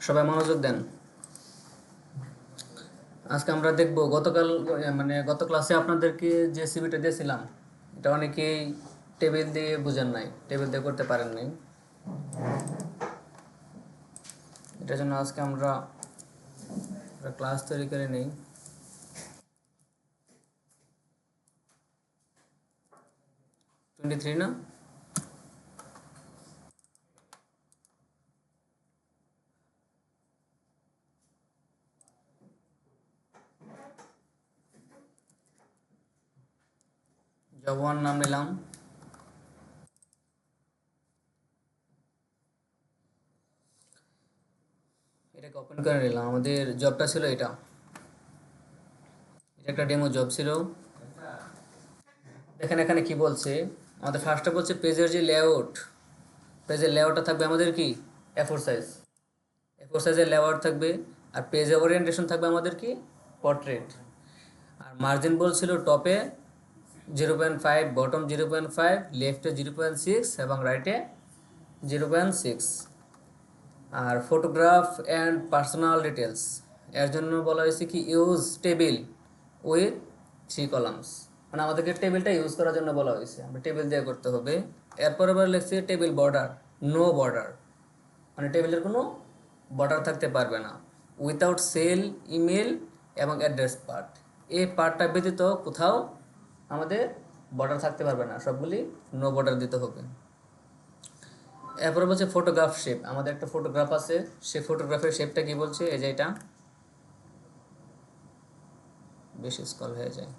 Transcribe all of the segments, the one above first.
সবাই মনোযোগ দেন। আজকে আমরা দেখব গত ক্লাসে আপনাদেরকে যে সিভিটা দিয়েছিলাম এটা অনেকেই টেবিল দিয়ে বুঝেন নাই, টেবিল দিয়ে করতে পারেন নাই। এটার জন্য আজকে আমরা ক্লাস তৈরি করে নেই। টোয়েন্টি থ্রি না? জব 1 নাম নিলাম। এটাকে ওপেন করে নিলাম। আমাদের জবটা ছিল এটা একটা ডেমো জব ছিল। দেখেন এখানে কি বলছে, আমাদের ফার্স্টে বলছে পেজের যে লেআউট, পেজের লেআউটটা থাকবে আমাদের কি A4 সাইজ, A4 সাইজের লেআউট থাকবে। আর পেজের ওরিয়েন্টেশন থাকবে আমাদের কি পোর্ট্রেট। আর মার্জিন বলছিল টপে 0.5, বটম 0.5, লেফটে 0.6 এবং রাইটে 0.6। আর ফটোগ্রাফ অ্যান্ড পার্সোনাল ডিটেলস এর জন্য বলা হয়েছে কি ইউজ টেবিল উইথ 3 কলামস, মানে আমাদেরকে টেবিলটা ইউজ করার জন্য বলা হয়েছে, আমরা টেবিল দিয়ে করতে হবে। এরপর আবার লিখছি টেবিল বর্ডার, নো বর্ডার, মানে টেবিলের কোনো বর্ডার থাকতে পারবে না। উইথাউট সেল, ইমেল এবং অ্যাড্রেস পার্ট, এই পার্টটা ব্যতীত কোথাও আমাদের বর্ডার থাকতে পারবে না, সবগুলি নো বর্ডার দিতে হবে। এরপরে বলছে ফটোগ্রাফ শেপ, আমাদের একটা ফটোগ্রাফ আছে, সেই ফটোগ্রাফের শেপটা কি বলছে, এই যে এটা বেশি স্কল হয়ে যায়,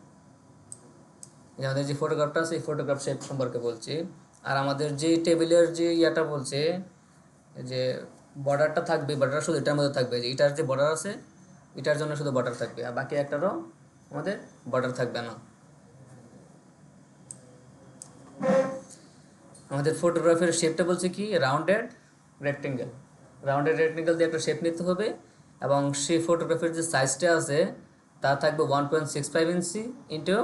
আমাদের যে ফটোগ্রাফটা আছে এই ফটোগ্রাফ শেপ সম্পর্কে বলছি। আর আমাদের যে টেবিলের যে ইয়াটা বলছে যে বর্ডারটা থাকবে, বর্ডার শুধু এটার মধ্যে থাকবে, যে এটার যে বর্ডার আছে এটার জন্য শুধু বর্ডার থাকবে, আর বাকি একটারও আমাদের বর্ডার থাকবে না। আমাদের ফটোগ্রাফের শেপটা বলছে কি রাউন্ডেড রেক্টেঙ্গেল, রাউন্ডেড রেক্টেঙ্গেল দিয়ে একটা শেপ নিতে হবে। এবং সেই ফটোগ্রাফের যে সাইজটা আছে তা থাকবে 1.65 ইঞ্চি ইন্টু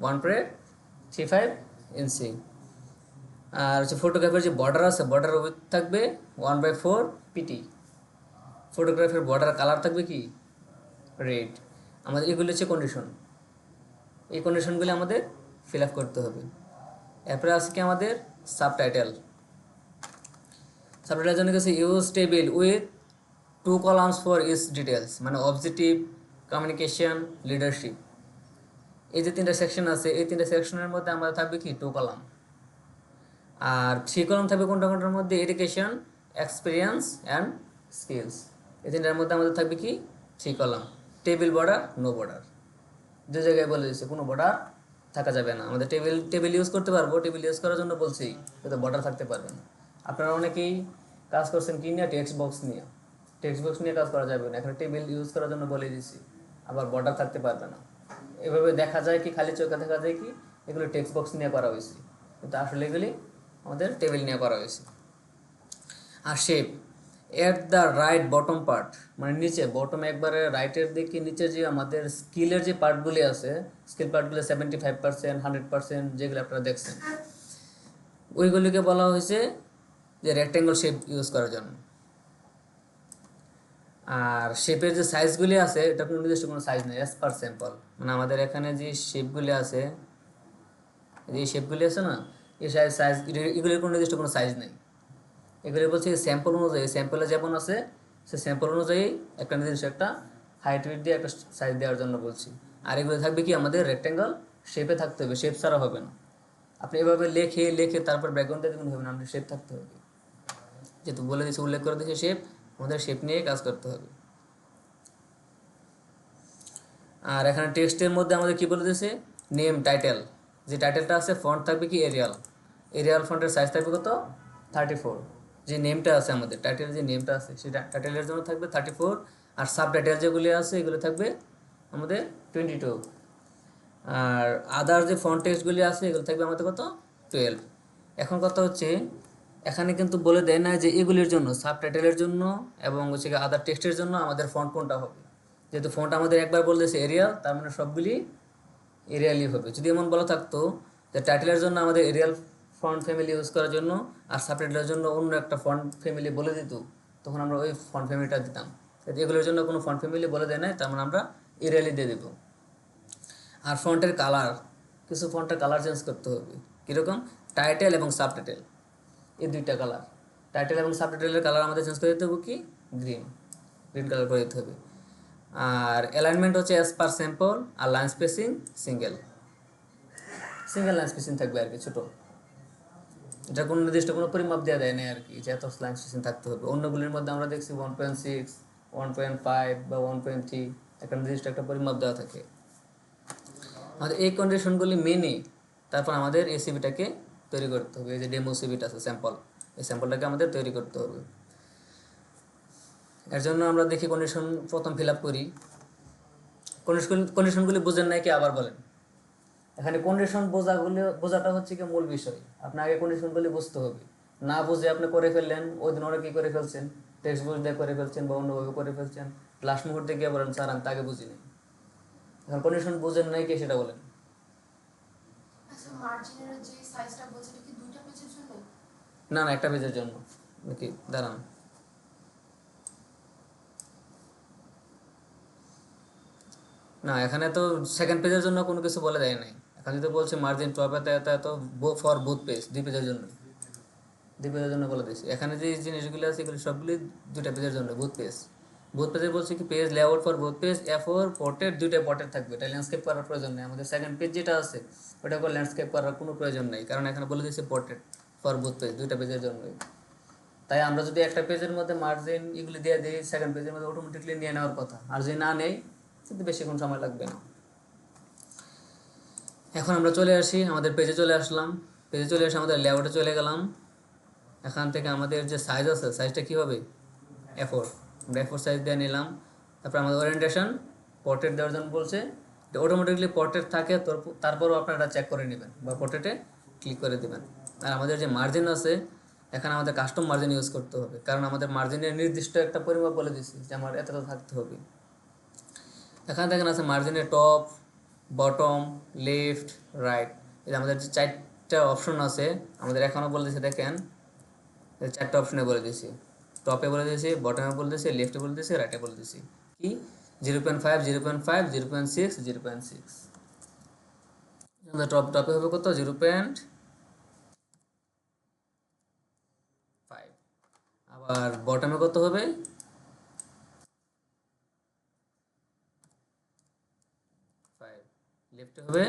1.35 ইঞ্চি। আর হচ্ছে ফটোগ্রাফের যে বর্ডার আছে বর্ডার উইথ থাকবে 1/4 পিটি। ফটোগ্রাফের বর্ডার কালার থাকবে কি রেড। আমাদের এগুলো হচ্ছে কন্ডিশন, এই কন্ডিশনগুলি আমাদের ফিল আপ করতে হবে। এরপরে আছে কি আমাদের সাবটাইটেল, সাবটাইটেলের জন্য গেছে use table with 2 columns for each details, মানে অবজেক্টিভ, কমিউনিকেশন, লিডারশিপ, এই যে 3টা সেকশন আছে এই 3টা সেকশনের মধ্যে আমাদের থাকবে কি 2 কলাম। আর 3 কলাম থাকবে কোনটা কোনটার মধ্যে, এডুকেশন, এক্সপিরিয়েন্স অ্যান্ড স্কিলস, এই 3টার মধ্যে আমাদের থাকবে কি 3 column. Table border, no border, যে জায়গায় বলে দিচ্ছে কোনো বর্ডার থাকা যাবে না। আমাদের টেবিল ইউজ করতে পারবো, টেবিল ইউজ করার জন্য বলছি, কিন্তু বর্ডার থাকতে পারবে না। আপনারা অনেকেই কাজ করছেন কি নিয়ে, টেক্সট বক্স নিয়ে, টেক্সট বক্স নিয়ে কাজ করা যাবে না, এখানে টেবিল ইউজ করার জন্য বলে দিছি, আবার বর্ডার থাকতে পারবে না। এভাবে দেখা যায় কি, খালি চোখে দেখা যায় কি এগুলো টেক্সট বক্স নিয়ে করা হয়েছে, কিন্তু আসলে এগুলি আমাদের টেবিল নিয়ে করা হয়েছে। আর shape at the right bottom part, মানে নিচে বটম একবারে রাইটের দিকে নিচে যে আমাদের স্কিলের যে পার্টগুলি আছে, স্কিল পার্টগুলো 75%, 100% যেগুলো আপনারা দেখছেন, ওইগুলিকে বলা হয়েছে যে রেক্টেঙ্গল শেপ ইউজ করার জন্য। আর শেপের যে সাইজগুলি আছে এটা কোনো নির্দিষ্ট কোনো সাইজ নেই, অ্যাজ পার স্যাম্পল, মানে আমাদের এখানে যে শেপগুলি আছে, যে শেপগুলি আছে না, এই সাইজ এগুলির কোনো নির্দিষ্ট কোনো সাইজ নেই। এগুলি বলছে স্যাম্পল অনুযায়ী, স্যাম্পলে যেমন আছে সে স্যাম্পল অনুযায়ী একটা নির্দিষ্ট একটা হাইট উইথ দিয়ে একটা সাইজ দেওয়ার জন্য বলছি। আর এগুলো থাকবে কি আমাদের রেক্টেঙ্গল শেপে থাকতে হবে, শেপ ছাড়া হবে না। আপনি এভাবে লেখে লেখে তারপর ব্যাকগ্রাউন্ডে দেখুন হবে না, আমাদের শেপ থাকতে হবে, যেহেতু বলে দিয়েছে, উল্লেখ করে দিয়েছে শেপ, আমাদের শেপ নিয়ে কাজ করতে হবে। আর এখানে টেক্সটের মধ্যে আমাদের কি বলে দিয়েছে, নেম, টাইটেল, যে টাইটেলটা আছে ফন্ট থাকবে কি এরিয়াল, এরিয়াল ফন্টের সাইজ থাকবে কত 34। যে নেমটা আছে আমাদের টাইটেলের যে নেমটা আছে সেটা টাইটেলের জন্য থাকবে 34। আর সাব টাইটেল যেগুলি আছে এগুলো থাকবে আমাদের 22। আর আদার যে ফন্ট টেক্সটগুলি আছে এগুলো থাকবে আমাদের কত 12। এখন কথা হচ্ছে এখানে কিন্তু বলে দেয় না যে এগুলির জন্য সাব টাইটেলের জন্য এবং হচ্ছে আদার টেক্সটের জন্য আমাদের ফন্ট কোনটা হবে। যেহেতু ফন্ট আমাদের একবার বলতেছে এরিয়াল, তার মানে সবগুলি এরিয়ালই হবে। যদি এমন বলা থাকতো যে টাইটেলের জন্য আমাদের এরিয়াল ফন্ট ফ্যামিলি ইউজ করার জন্য আর সাবটাইটেলের জন্য অন্য একটা ফন্ট ফ্যামিলি বলে দিত, তখন আমরা ওই ফন্ট ফ্যামিলিটা দিতাম। এগুলোর জন্য কোনো ফন্ট ফ্যামিলি বলে দেয় নাই, তার মানে আমরা এরিয়ালি দিয়ে দেবো। আর ফন্টের কালার, কিছু ফন্টের কালার চেঞ্জ করতে হবে। কীরকম? টাইটেল এবং সাবটাইটেল, এই দুইটা কালার। টাইটেল এবং সাবটাইটেলের কালার আমাদের চেঞ্জ করে দিতে হবে কি? গ্রিন কালার করে দিতে হবে। আর অ্যালাইনমেন্ট হচ্ছে অ্যাজ পার স্যাম্পল, আর line spacing single line spacing থাকবে আর কি, ছোটো। এটা কোনো নির্দিষ্ট কোনো পরিমাপ দেওয়া দেয় না আর কি, যে এত লাইন স্পেসিং থাকতে হবে। অন্যগুলির মধ্যে আমরা দেখছি 1.6, 1.5 বা 1.3 একটা নির্দিষ্ট একটা পরিমাপ দেওয়া থাকে। আমাদের এই কন্ডিশনগুলি মেনে তারপর আমাদের এই সিভিটাকে তৈরি করতে হবে। এই যে ডেমো সিভিটা আছে, স্যাম্পল, এই স্যাম্পলটাকে আমাদের তৈরি করতে হবে। এর জন্য আমরা দেখি কন্ডিশন প্রথম ফিল আপ করি। কন্ডিশনগুলি বুঝেন নাই কি? আবার বলেন। এখানে কন্ডিশন বোঝাটা হচ্ছে কি মূল বিষয়। আপনার আগে কন্ডিশনগুলি বুঝতে হবে। না বুঝে আপনি করে ফেললেন, ওই দিন ওরা কী করে ফেলছেন, টেক্সট বুঝ দিয়ে করে ফেলছেন বা অন্যভাবে করে ফেলছেন, লাস্ট মুহূর্তে গিয়ে বলেন স্যার আমি তাকে বুঝি নাই। এখন কন্ডিশন বুঝেন নাই কি সেটা বলেন। না না, একটা পেজের জন্য নাকি? দাঁড়ান, না এখানে তো সেকেন্ড পেজের জন্য কোনো কিছু বলে দেয় নাই। এখানে তো বলছে মার্জিন টপ এত এত এত ফর বুথ পেজ, 2 পেজের জন্য, 2 পেজের জন্য বলে দিয়েছি। এখানে যে জিনিসগুলো আছে এগুলো সবগুলি 2টা পেজের জন্য, বুথ পেজে বলছে কি page layout for booth page, A4 portrait, 2টা পোর্ট্রেট থাকবে। এটা ল্যান্ডস্কেপ করার প্রয়োজন নেই। আমাদের সেকেন্ড পেজ যেটা আছে ওটা করে ল্যান্ডস্কেপ করার কোনো প্রয়োজন নেই, কারণ এখানে বলে দিয়েছে পোর্ট্রেট ফর বুথ পেজ, 2টা পেজের জন্যই। তাই আমরা যদি একটা পেজের মধ্যে মার্জিন এগুলি দিয়ে দিই, সেকেন্ড পেজের মধ্যে অটোমেটিকলি নিয়ে নেওয়ার কথা। আর যদি না নেই কিন্তু বেশিক্ষণ সময় লাগবে না। এখন আমরা চলে আসি আমাদের পেজে, চলে আসলাম। পেজে চলে এসে আমাদের লেআউটে চলে গেলাম। এখান থেকে আমাদের যে সাইজ আছে, সাইজটা কী হবে? A4, আমরা A4 সাইজ দিয়ে নিলাম। তারপর আমাদের ওরিয়েন্টেশন পোর্ট্রেট দেওয়ার জন্য বলছে, যে অটোমেটিকলি পোর্ট্রেট থাকে, তারপরও আপনারা এটা চেক করে নেবেন বা পোর্ট্রেটে ক্লিক করে দেবেন। আর আমাদের যে মার্জিন আছে, এখানে আমাদের কাস্টম মার্জিন ইউজ করতে হবে, কারণ আমাদের মার্জিনের নির্দিষ্ট একটা পরিমাপ বলে দিছি যে আমার এতটা থাকতে হবে। এখানে দেখেন আছে মার্জিনের টপ, বটম, লেফট, রাইট। এই আমাদের যে 4টা অপশন আছে, আমাদের এখনও বলে দিয়েছে, দেখেন 4টা অপশনে বলে দিয়েছি। টপে বলে দিয়েছি, বটমে বলে দিয়েছি, লেফটে বলে দিয়েছি, রাইটে বলে দিয়েছি। কি? 0.5, 0.5, 0.6, 0.6। টপে হবে কত? 0.5। আবার বটমে কত হবে? 5। লেফটে হবে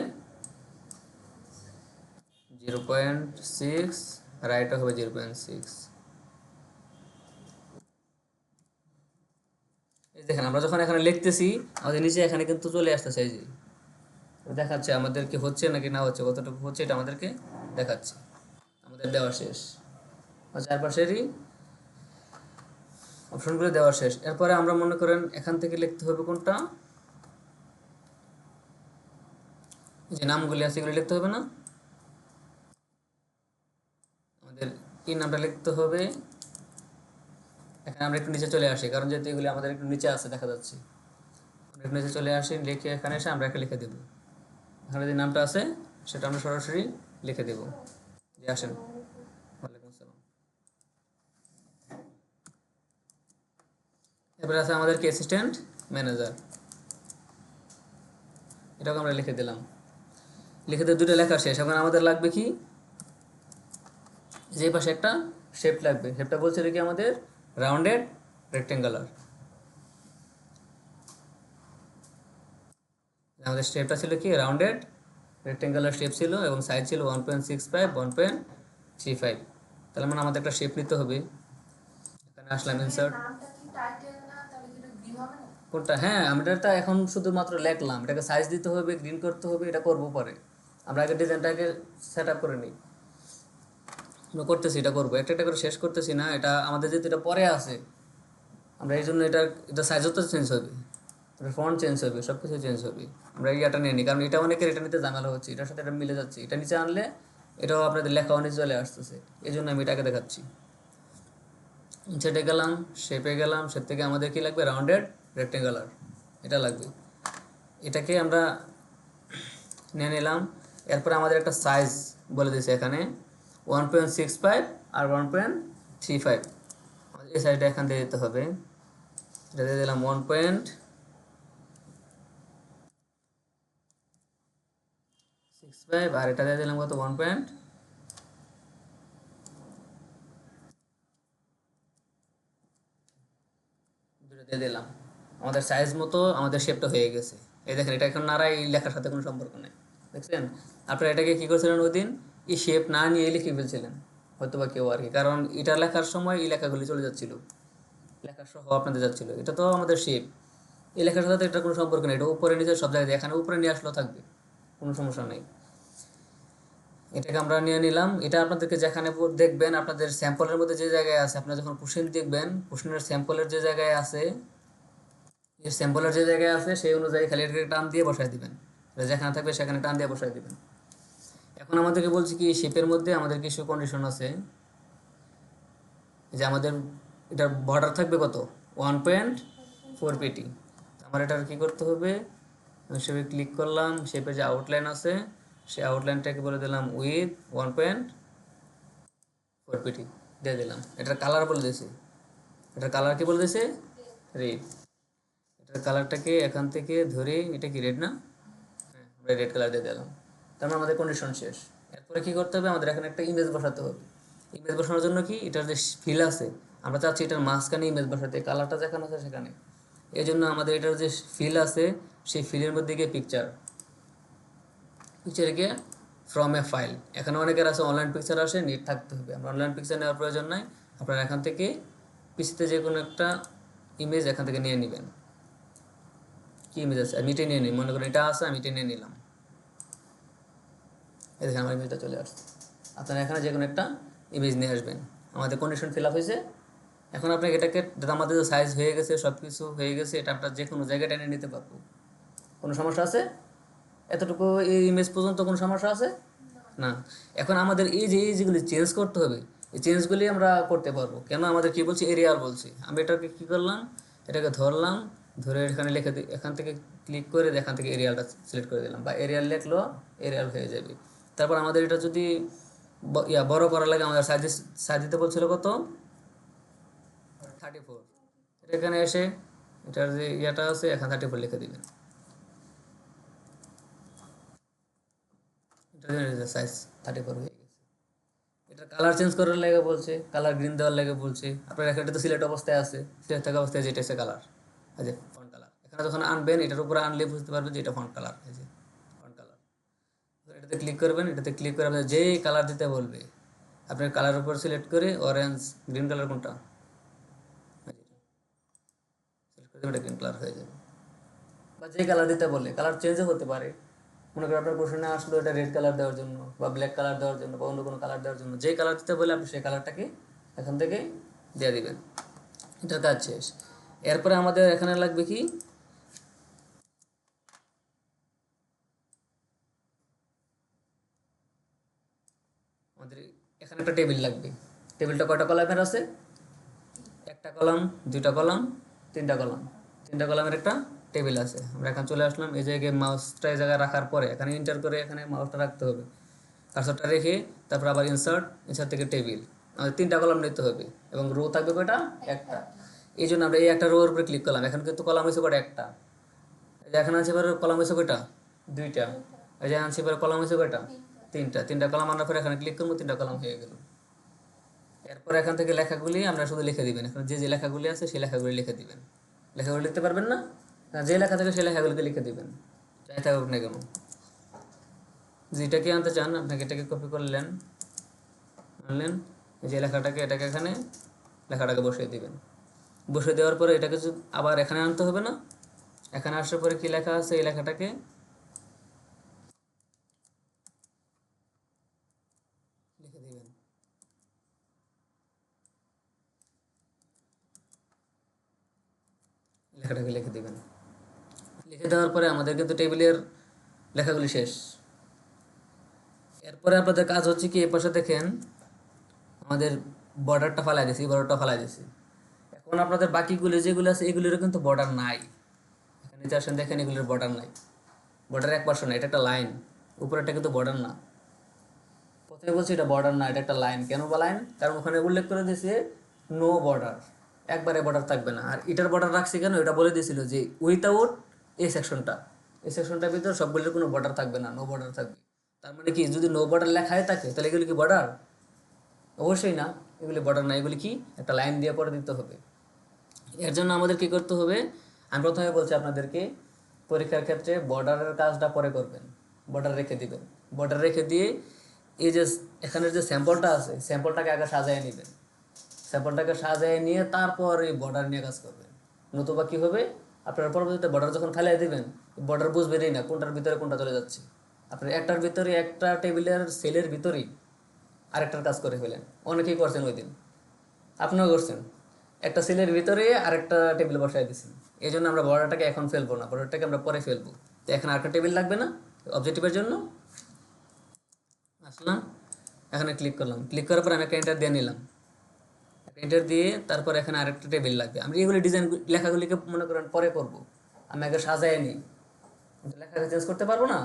0.6, রাইটে হবে 0.6। এই দেখেন আমরা যখন এখানে লিখতেছি, আমাদের নিচে এখানে কিন্তু চলে আসতেছে, এই যে দেখাচ্ছে আমাদের কি হচ্ছে নাকি না হচ্ছে, কতটুকু হচ্ছে এটা আমাদেরকে দেখাচ্ছে। আমাদের দেওয়া শেষ, চারপাশেরই অপশনগুলো দেওয়া শেষ। এরপরে আমরা মনে করেন এখান থেকে লিখতে হবে কোনটা, যে নামগুলি আছে এগুলো লিখতে হবে না, আমাদের এই নামটা লিখতে হবে। এখানে আমরা একটু নিচে চলে আসি, কারণ যেহেতু এগুলি আমাদের একটু নিচে আছে দেখা যাচ্ছে, আমরা একটু নিচে চলে আসি, লিখে এখানে এসে আমরা একটা লিখে দেবো। এখানে যে নামটা আছে সেটা আমরা সরাসরি লিখে দেবো। যে আসেন, ওয়ালাইকুম আসসালাম। এরপরে আছে আমাদের কি অ্যাসিস্ট্যান্ট ম্যানেজার, এটাকে আমরা লিখে দিলাম। লিখে দিয়ে 2টা লেখা শেষ। এখন আমাদের লাগবে কি, যে পাশে একটা শেপ লাগবে। শেপটা বলছে কি আমাদের রাউন্ডেড রেক্টেঙ্গুলার। আমাদের শেপটা ছিল কি রাউন্ডেড রেক্টেঙ্গুলার শেপ ছিল, এবং সাইজ ছিল 1.65, 1.35। তাহলে মানে আমাদের একটা শেপ নিতে হবে। এখানে আসলাম ইনসার্ট, কোনটা? হ্যাঁ, আমরা এটা এখন শুধুমাত্র লিখলাম, এটাকে সাইজ দিতে হবে, গ্রিন করতে হবে, এটা করবো পরে। আমরা আগে ডিজাইনটাকে সেট আপ করে নিই। আমরা করতেছি, এটা করবো, একটা একটা করে শেষ করতেছি না। এটা আমাদের যেহেতু এটা পরে আছে, আমরা এই জন্য এটা সাইজও তো চেঞ্জ হবে, ফন্ট চেঞ্জ হবে, সব কিছু চেঞ্জ হবে। আমরা এটা নিয়ে নিই, কারণ এটা অনেকের এটা নিতে ঝামেলা হচ্ছে, এটার সাথে এটা মিলে যাচ্ছে। এটা নিচে আনলে এটাও আপনাদের লেখা অনেক চলে আসতেছে, এই জন্য আমি এটাকে দেখাচ্ছি। সেটে গেলাম, শেপে গেলাম, শেপ থেকে আমাদের কি লাগবে? রাউন্ডেড রেক্টেঙ্গুলার, এটা লাগবে। এটাকে আমরা নিয়ে নিলাম। এরপরে আমাদের একটা সাইজ বলে দিয়েছে এখানে 1.65 আর 1.35। এই সাইডে এখান দিয়ে দিতে হবে, এটা দিয়ে দিলাম 1.65 আর এটা দিয়ে দিলাম কত 1. দুটো দিয়ে দিলাম। আমাদের সাইজ মতো আমাদের শেপটা হয়ে গেছে। এই দেখেন এটা এখন নাড়া, এই লেখার সাথে কোনো সম্পর্ক নেই, দেখছেন? আপনারা এটাকে কী করছিলেন ওই দিন, এই শেপ না নিয়ে লিখে ফেলছিলেন হয়তো বা কেউ আর কি, কারণ এটা লেখার সময় এই লেখাগুলি চলে যাচ্ছিল, লেখা সহ আপনাদের যাচ্ছিল। এটা তো আমাদের শেপ, এই লেখার সাথে এটার কোনো সম্পর্ক নেই, এটা উপরে নিচে সব জায়গায়, এখানে উপরে নিয়ে আসলেও থাকবে, কোনো সমস্যা নেই। এটাকে আমরা নিয়ে নিলাম। এটা আপনাদেরকে যেখানে দেখবেন আপনাদের স্যাম্পলের মধ্যে যে জায়গায় আছে, আপনারা যখন কোশ্চেন দেখবেন কোশ্চেনের স্যাম্পলের যে জায়গায় আছে, এই স্যাম্পলের যে জায়গায় আছে সেই অনুযায়ী খালি এটাকে টান দিয়ে বসায় দিবেন, এটা যেখানে থাকবে সেখানে টান দিয়ে বসায় দিবেন। এখন আমাদেরকে বলছি কি শেপের মধ্যে আমাদের কিছু কন্ডিশন আছে, যে আমাদের এটার বর্ডার থাকবে কত 1.4 পিটি। আমার এটার কী করতে হবে, শেপে ক্লিক করলাম, শেপে যে আউটলাইন আছে সেই আউটলাইনটাকে বলে দিলাম উইথ 1.4 পিটি দিয়ে দিলাম। এটার কালার বলে দিয়েছি, এটার কালার কি বলে দিয়েছে, রেড। এটার কালারটাকে এখান থেকে ধরে, এটা কি রেড না, হ্যাঁ আমরা রেড কালার দিয়ে দিলাম। তার মানে আমাদের কন্ডিশন শেষ। এরপরে কী করতে হবে, আমাদের এখানে একটা ইমেজ বসাতে হবে। ইমেজ বসানোর জন্য কি, এটার যে ফিল আছে আমরা চাচ্ছি এটার মাঝখানে ইমেজ বসাতে, কালারটা যেখানে আছে সেখানে। এই জন্য আমাদের এটার যে ফিল আছে সেই ফিলের মধ্যে গিয়ে পিকচারে গিয়ে ফ্রম এ ফাইল, এখানে অনেকের আছে অনলাইন পিকচার আসে, নেট থাকতে হবে, আমরা অনলাইন পিকচার নেওয়ার প্রয়োজন নাই। আপনারা এখান থেকে পিসিতে যে কোনো একটা ইমেজ এখান থেকে নিয়ে নেবেন। কী ইমেজ আছে আমি এটা নিয়ে নিই, মনে করেন এটা আছে আমি এটা নিয়ে নিলাম, এই দেখেন আমার ইমেজটা চলে আসছে। আপনারা এখানে যে কোনো একটা ইমেজ নিয়ে আসবেন। আমাদের কন্ডিশন ফিল আপ হয়েছে। এখন আপনাকে এটাকে, আমাদের সাইজ হয়ে গেছে, সব কিছু হয়ে গেছে, এটা আপনার যে কোনো জায়গায় টেনে নিতে পারবো। কোনো সমস্যা আছে এতটুকু এই ইমেজ পর্যন্ত, কোনো সমস্যা আছে না? এখন আমাদের এই যে যেগুলি চেঞ্জ করতে হবে, এই চেঞ্জগুলি আমরা করতে পারবো। কেন আমাদের কী বলছি, এরিয়াল বলছি। আমি এটাকে কী করলাম, এটাকে ধরলাম, ধরে এখানে লিখে দিই, এখান থেকে ক্লিক করে এখান থেকে এরিয়ালটা সিলেক্ট করে দিলাম, বা এরিয়াল লিখলো এরিয়াল হয়ে যাবে। তারপর আমাদের এটা যদি বড় করা লাগে, আমাদের সাইজ দিতে বলছিল কত 34। এটা এখানে এসে এটার যে ইয়েটা আছে এখানে 34 লিখে দিবেন, এটা সাইজ 34 হয়ে গেছে। এটা কালার চেঞ্জ করার লাগে বলছে, কালার গ্রিন দেওয়ার লাগে বলছে। আপনার এখানে তো সিলেক্ট অবস্থায় আছে, সিলেক্ট থাকা অবস্থায় যেটা আছে কালার, এই যে ফন্ট কালার। এখানে যখন আনবেন এটার উপরে আনলে বুঝতে পারবেন যে এটা ফন্ট কালার, এই যে ফন্ট কালার। এটাতে ক্লিক করবেন, এটাতে ক্লিক করে আপনার যেই কালার দিতে বলবে আপনার কালার উপর সিলেক্ট করে অরেঞ্জ, গ্রিন কালার কোনটা সিলেক্ট করে দেবেন, এটা গ্রিন কালার হয়ে যাবে। বা যে কালার দিতে বলে, কালার চেঞ্জও হতে পারে। মনে করেন আপনার কোশ্চেনে আসলো এটা রেড কালার দেওয়ার জন্য, বা ব্ল্যাক কালার দেওয়ার জন্য, বা অন্য কোনো কালার দেওয়ার জন্য, যে কালার দিতে বলে আপনি সেই কালারটাকে এখান থেকে দিয়ে দিবেন। এটার কাজ শেষ। এরপরে আমাদের এখানে লাগবে কি, আমাদের এখানে একটা টেবিল লাগবে। টেবিলটা কয়টা কলামের আছে, একটা কলাম, দুইটা কলাম, তিনটা কলাম, তিনটা কলামের একটা টেবিল আছে। আমরা এখন চলে আসলাম, এই জায়গায় মাউসটা এই জায়গায় রাখার পরে এখানে ইন্টার করে এখানে মাউসটা রাখতে হবে, কার্সরটা রেখে তারপর আবার ইনসার্ট থেকে টেবিল। আমাদের তিনটা কলাম নিতে হবে এবং রো থাকবে কয়টা, একটা। এই জন্য আমরা এই একটা রোর উপরে ক্লিক করলাম, এখন কিন্তু কলাম হয়েছে কয়টা, একটা। এই যে এখানে আছে এবার কলাম হয়েছে কয়টা, দুইটা। এই যে আনছি এবার কলাম হয়েছে কয়টা, তিনটা। তিনটা কলাম আনার পরে এখানে ক্লিক করবো, তিনটা কলাম হয়ে গেল। এরপর এখান থেকে লেখাগুলি আমরা শুধু লিখে দিবেন, এখন যে যে লেখাগুলি আছে সেই লেখাগুলি লিখে দিবেন। লেখাগুলি লিখতে পারবেন না, যে লেখা থাকে সেই লেখাগুলিকে লিখে দিবেন, যাই থাকুক না কেন। যেটাকে আনতে চান আপনাকে এটাকে কপি করলেন, আনলেন, যে লেখাটাকে এটাকে এখানে লেখাটাকে বসিয়ে দিবেন। বসিয়ে দেওয়ার পরে এটাকে আবার এখানে আনতে হবে না, এখানে আসার পরে কি লেখা আছে এই লেখাটাকে লিখে দিবেন। লেখাটাকে লিখে দিবেন। লিখে দেওয়ার পরে আমাদের কিন্তু টেবিলের লেখাগুলি শেষ। এরপরে আপনাদের কাজ হচ্ছে কি, এ পাশে দেখেন আমাদের বর্ডারটা ফালাই দিয়েছি, বর্ডারটা ফালাই দিয়েছি। এখন আপনাদের বাকিগুলি যেগুলো আছে এগুলিরও কিন্তু বর্ডার নাই। এখানে নিচে আসেন, দেখেন এগুলির বর্ডার নাই, বর্ডার এক পাশে না, এটা একটা লাইন, উপরেরটা কিন্তু বর্ডার না। প্রথমে বলছি এটা বর্ডার না, এটা একটা লাইন। কেন বা লাইন, কারণ ওখানে উল্লেখ করে দিয়েছে নো বর্ডার। একবারে বর্ডার থাকবে না। আর এটার বর্ডার রাখছি কেন, এটা বলে দিয়েছিল যে উইথাউট এই সেকশনটা, এই সেকশনটার ভিতর সবগুলোর কোনো বর্ডার থাকবে না, নো বর্ডার থাকবে। তার মানে কি, যদি নো বর্ডার লেখাই থাকে তাহলে এগুলি কি বর্ডার? অবশ্যই না, এগুলি বর্ডার না, এগুলি কি একটা লাইন দিয়ে পরে দিতে হবে। এর জন্য আমাদের কি করতে হবে, আমি প্রথমে বলছি আপনাদেরকে, পরীক্ষার ক্ষেত্রে বর্ডারের কাজটা পরে করবেন, বর্ডার রেখে দিবেন। বর্ডার রেখে দিয়ে এই যে এখানের যে স্যাম্পলটা আছে, স্যাম্পলটাকে আগে সাজায় নেবেন। স্যাম্পলটাকে সাজায় নিয়ে তারপর এই বর্ডার নিয়ে কাজ করবেন। নতুবা কী হবে, আপনার পরবর্তীতে বর্ডার যখন ফেলাই দেবেন, বর্ডার বুঝবেনই না কোনটার ভিতরে কোনটা চলে যাচ্ছে। আপনার একটার ভিতরে, একটা টেবিলের সেলের ভিতরেই আরেকটার কাজ করে ফেলেন। অনেকেই করছেন ওই দিন, আপনিও করছেন, একটা সেলের ভিতরে আরেকটা টেবিল বসায় দিয়েছেন। এই জন্য আমরা বর্ডারটাকে এখন ফেলবো না, বর্ডারটাকে আমরা পরে ফেলবো। তো এখন আরেকটা টেবিল লাগবে না অবজেক্টিভের জন্য। আসলাম, এখানে ক্লিক করলাম, ক্লিক করার পর আমি একটা এন্টার দিয়ে নিলাম। এন্টার দিয়ে তারপর এখানে আরেকটা টেবিল লাগবে। আমি এগুলি ডিজাইন লেখাগুলিকে মনে করেন পরে করব, আমি আগে সাজায় নিই। কিন্তু লেখাকে চেঞ্জ করতে পারবো না,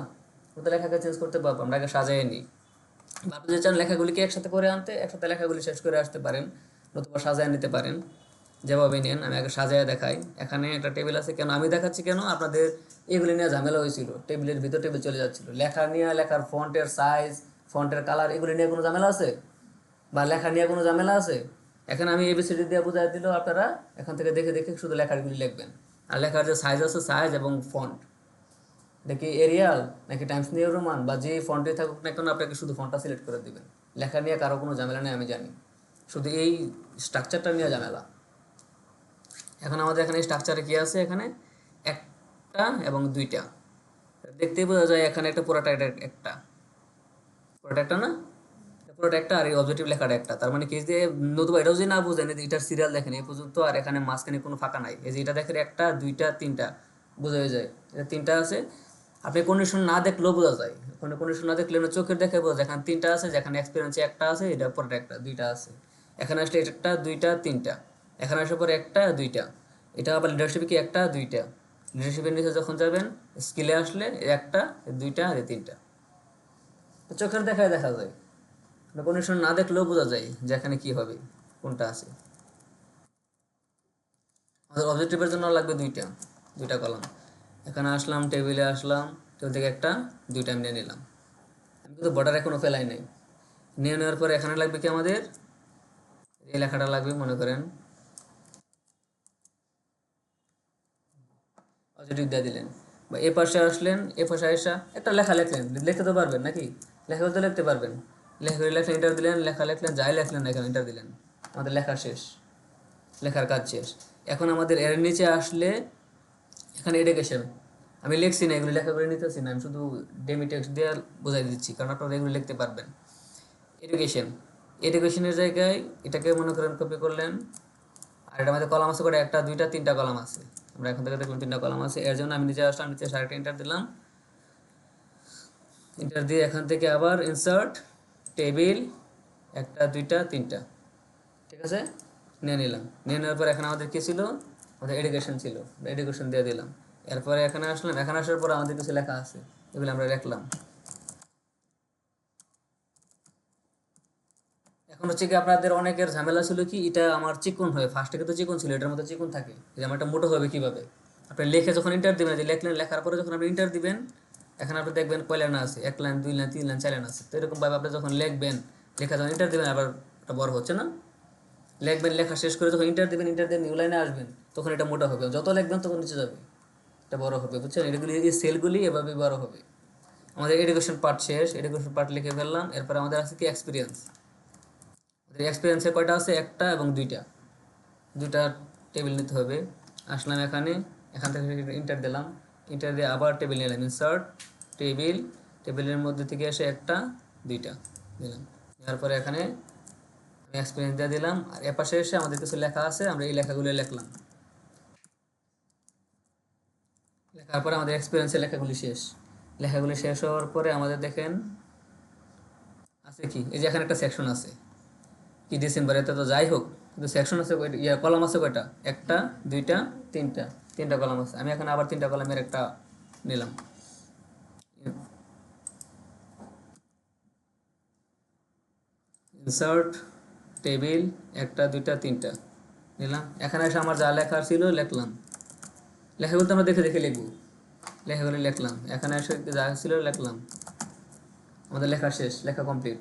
কিন্তু লেখাকে চেঞ্জ করতে পারবো, আমরা আগে সাজায় নিই। বা আপনি যদি চান লেখাগুলিকে একসাথে করে আনতে, একসাথে লেখাগুলি শেষ করে আসতে পারেন, নতুবা সাজায় নিতে পারেন, যেভাবে নেন। আমি আগে সাজায় দেখাই। এখানে একটা টেবিল আছে, কেন আমি দেখাচ্ছি, কেন আপনাদের এগুলি নিয়ে ঝামেলা হয়েছিল, টেবিলের ভিতর টেবিল চলে যাচ্ছিল, লেখা নিয়ে, লেখার ফন্টের সাইজ, ফন্টের কালার, এগুলি নিয়ে কোনো ঝামেলা আছে, বা লেখা নিয়ে কোনো ঝামেলা আছে। এখানে আমি এবিসিডি দিয়ে বোঝাই দিলেও আপনারা এখান থেকে দেখে দেখে শুধু লেখাগুলি লিখবেন। আর লেখার যে সাইজ আছে, সাইজ এবং ফন্ট, দেখি এরিয়াল নাকি টাইমস নিউ রোমান বা যে ফন্টে থাকুক না কেন, আপনাকে শুধু ফন্টটা সিলেক্ট করে দিবেন। লেখা নিয়ে কারো কোনো ঝামেলা নেই, আমি জানি, শুধু এই স্ট্রাকচারটা নিয়ে ঝামেলা। এখন আমাদের এখানে স্ট্রাকচারে কী আছে, এখানে একটা এবং দুইটা, দেখতেই বোঝা যায় এখানে একটা পুরোটা, একটা পুরোটা একটা না, পুরোটা একটা, আর এই অবজেক্টিভ লেখাটা একটা। তার মানে কি যে, নতুবা এটাও যদি না বুঝেন, এটার সিরিয়াল দেখেন এই পর্যন্ত, আর এখানে মাঝখানে কোনো ফাঁকা নাই। এই যে এটা দেখেন, একটা, দুইটা, তিনটা, বোঝা হয়ে যায় এটা তিনটা আছে। আপনি কন্ডিশন না দেখলেও বোঝা যায়, কোনো কন্ডিশন না দেখলে চোখের দেখে বোঝা যায় এখানে তিনটা আছে, যেখানে এক্সপিরিয়েন্সে একটা আছে, এটা পরে একটা, দুইটা আছে। এখানে আসলে একটা, দুইটা, তিনটা, এখানে আসার পরে একটা, দুইটা। এটা আবার লিডারশিপে কি একটা, দুইটা। লিডারশিপের নিচে যখন যাবেন, স্কিলে আসলে একটা, দুইটা, আর তিনটা। চোখের দেখায় দেখা যায়, কন্ডিশন না দেখলেও বোঝা যায় যে এখানে কি হবে, কোনটা আছে। আমাদের অবজেক্টিভের জন্য লাগবে দুইটা, দুইটা কলাম। এখানে আসলাম, টেবিলে আসলাম, টেবিল থেকে একটা, দুইটা আমি নিয়ে নিলাম। আমি কিন্তু বর্ডার এখনও ফেলাই নাই। নিয়ে নেওয়ার পরে এখানে লাগবে কি, আমাদের এই লেখাটা লাগবে, মনে করেন পজিটিভ দিয়ে দিলেন। বা এ পাশে আসলেন, এ পাশে আসা একটা লেখা লেখলেন, লিখতে তো পারবেন নাকি, লেখা তো লিখতে পারবেন। লেখা লেখলেন, এন্টার দিলেন, লেখা লেখলেন, যাই লেখলেন না এখানে এন্টার দিলেন, আমাদের লেখা শেষ, লেখার কাজ শেষ। এখন আমাদের এর নিচে আসলে এখানে এডুকেশন, আমি লিখছি না, এগুলো লেখা করে নিতেছি না, আমি শুধু ডেমি টেক্সট দিয়ে বোঝাই দিচ্ছি, কারণ আপনারা এগুলো লিখতে পারবেন। এডুকেশন, এডুকেশনের জায়গায় এটাকে মনে করেন কপি করলেন। আর এটা আমাদের কলাম আছে করে, একটা, দুইটা, তিনটা কলাম আছে। আমরা এখন থেকে দেখলাম তিনটা কলাম আছে। এর জন্য আমি নিচে আসলাম, নিচে আরেকটা এন্টার দিলাম। এন্টার দিয়ে এখান থেকে আবার ইনসার্ট টেবিল, একটা, দুইটা, তিনটা, ঠিক আছে, নিয়ে নিলাম। নিয়ে নেওয়ার পর এখানে আমাদের কী ছিল, আমাদের এডুকেশন ছিল, এডুকেশন দিয়ে দিলাম। এরপরে এখানে আসলাম, এখানে আসার পর আমাদের কিছু লেখা আছে, এগুলো আমরা লিখলাম। এখন হচ্ছে কি, আপনাদের অনেকের ঝামেলা ছিল কি, এটা আমার চিকন হয়, ফার্স্ট থেকে তো চিকন ছিল, এটার মধ্যে চিকন থাকে, যে আমার এটা মোটো হবে কীভাবে। আপনি লেখে যখন ইন্টার দিবেন, যে লেখলেন, লেখার পরে যখন আপনি ইন্টার দিবেন, এখানে আপনি দেখবেন কয় লাইন আছে, এক লাইন, দুই লাইন, তিন লাইন, চার লাইন আছে। তো এরকমভাবে আপনি যখন লিখবেন, লেখা যখন ইন্টার দিবেন, আবার এটা বড় হচ্ছে না, লিখবেন, লেখা শেষ করে যখন ইন্টার দিবেন, ইন্টার দিয়ে নিউ লাইনে আসবেন, তখন এটা মোটা হবে, যত লিখবেন তখন নিচে যাবে, এটা বড় হবে, বুঝছেন, এগুলি, এই সেলগুলি এভাবে বড় হবে। আমাদের এডুকেশন পার্ট শেষ, এডুকেশন পার্ট লিখে ফেললাম। এরপর আমাদের আছে কি, এক্সপিরিয়েন্স। আমাদের এক্সপিরিয়েন্সের কয়টা আছে, একটা এবং দুইটা, দুইটা টেবিল নিতে হবে। আসলাম এখানে, এখান থেকে ইন্টার দিলাম, ইন্টার দিয়ে আবার টেবিল নিলাম, ইনসার্ট টেবিল, টেবিলের মধ্যে থেকে এসে একটা, দুইটা দিলাম। দেওয়ার পরে এখানে আমি এক্সপিরিয়েন্স দিয়ে দিলাম। আর এপাশে এসে আমাদের কিছু লেখা আছে, আমরা এই লেখাগুলো লিখলাম। লেখার পরে আমাদের এক্সপিরিয়েন্সের লেখাগুলি শেষ। লেখাগুলি শেষ হওয়ার পরে আমাদের দেখেন আছে কি, এই যে এখানে একটা সেকশন আছে কি, ডিসেম্বর, এতে তো যাই হোক, কিন্তু সেকশন আছে কয়টা, কলাম আছে কয়টা, একটা, দুইটা, তিনটা, তিনটা কলাম আছে। আমি এখানে আবার তিনটা কলামের একটা নিলাম। ইনসার্ট টেবিল, একটা, দুইটা, তিনটা, নিলাম। এখানে এসে আমার যা লেখার ছিল লিখলাম। লেখা বলতে আমরা দেখে দেখে লিখবো, লেখাগুলো লিখলাম। এখানে এসে যা ছিল লিখলাম। আমাদের লেখা শেষ, লেখা কমপ্লিট।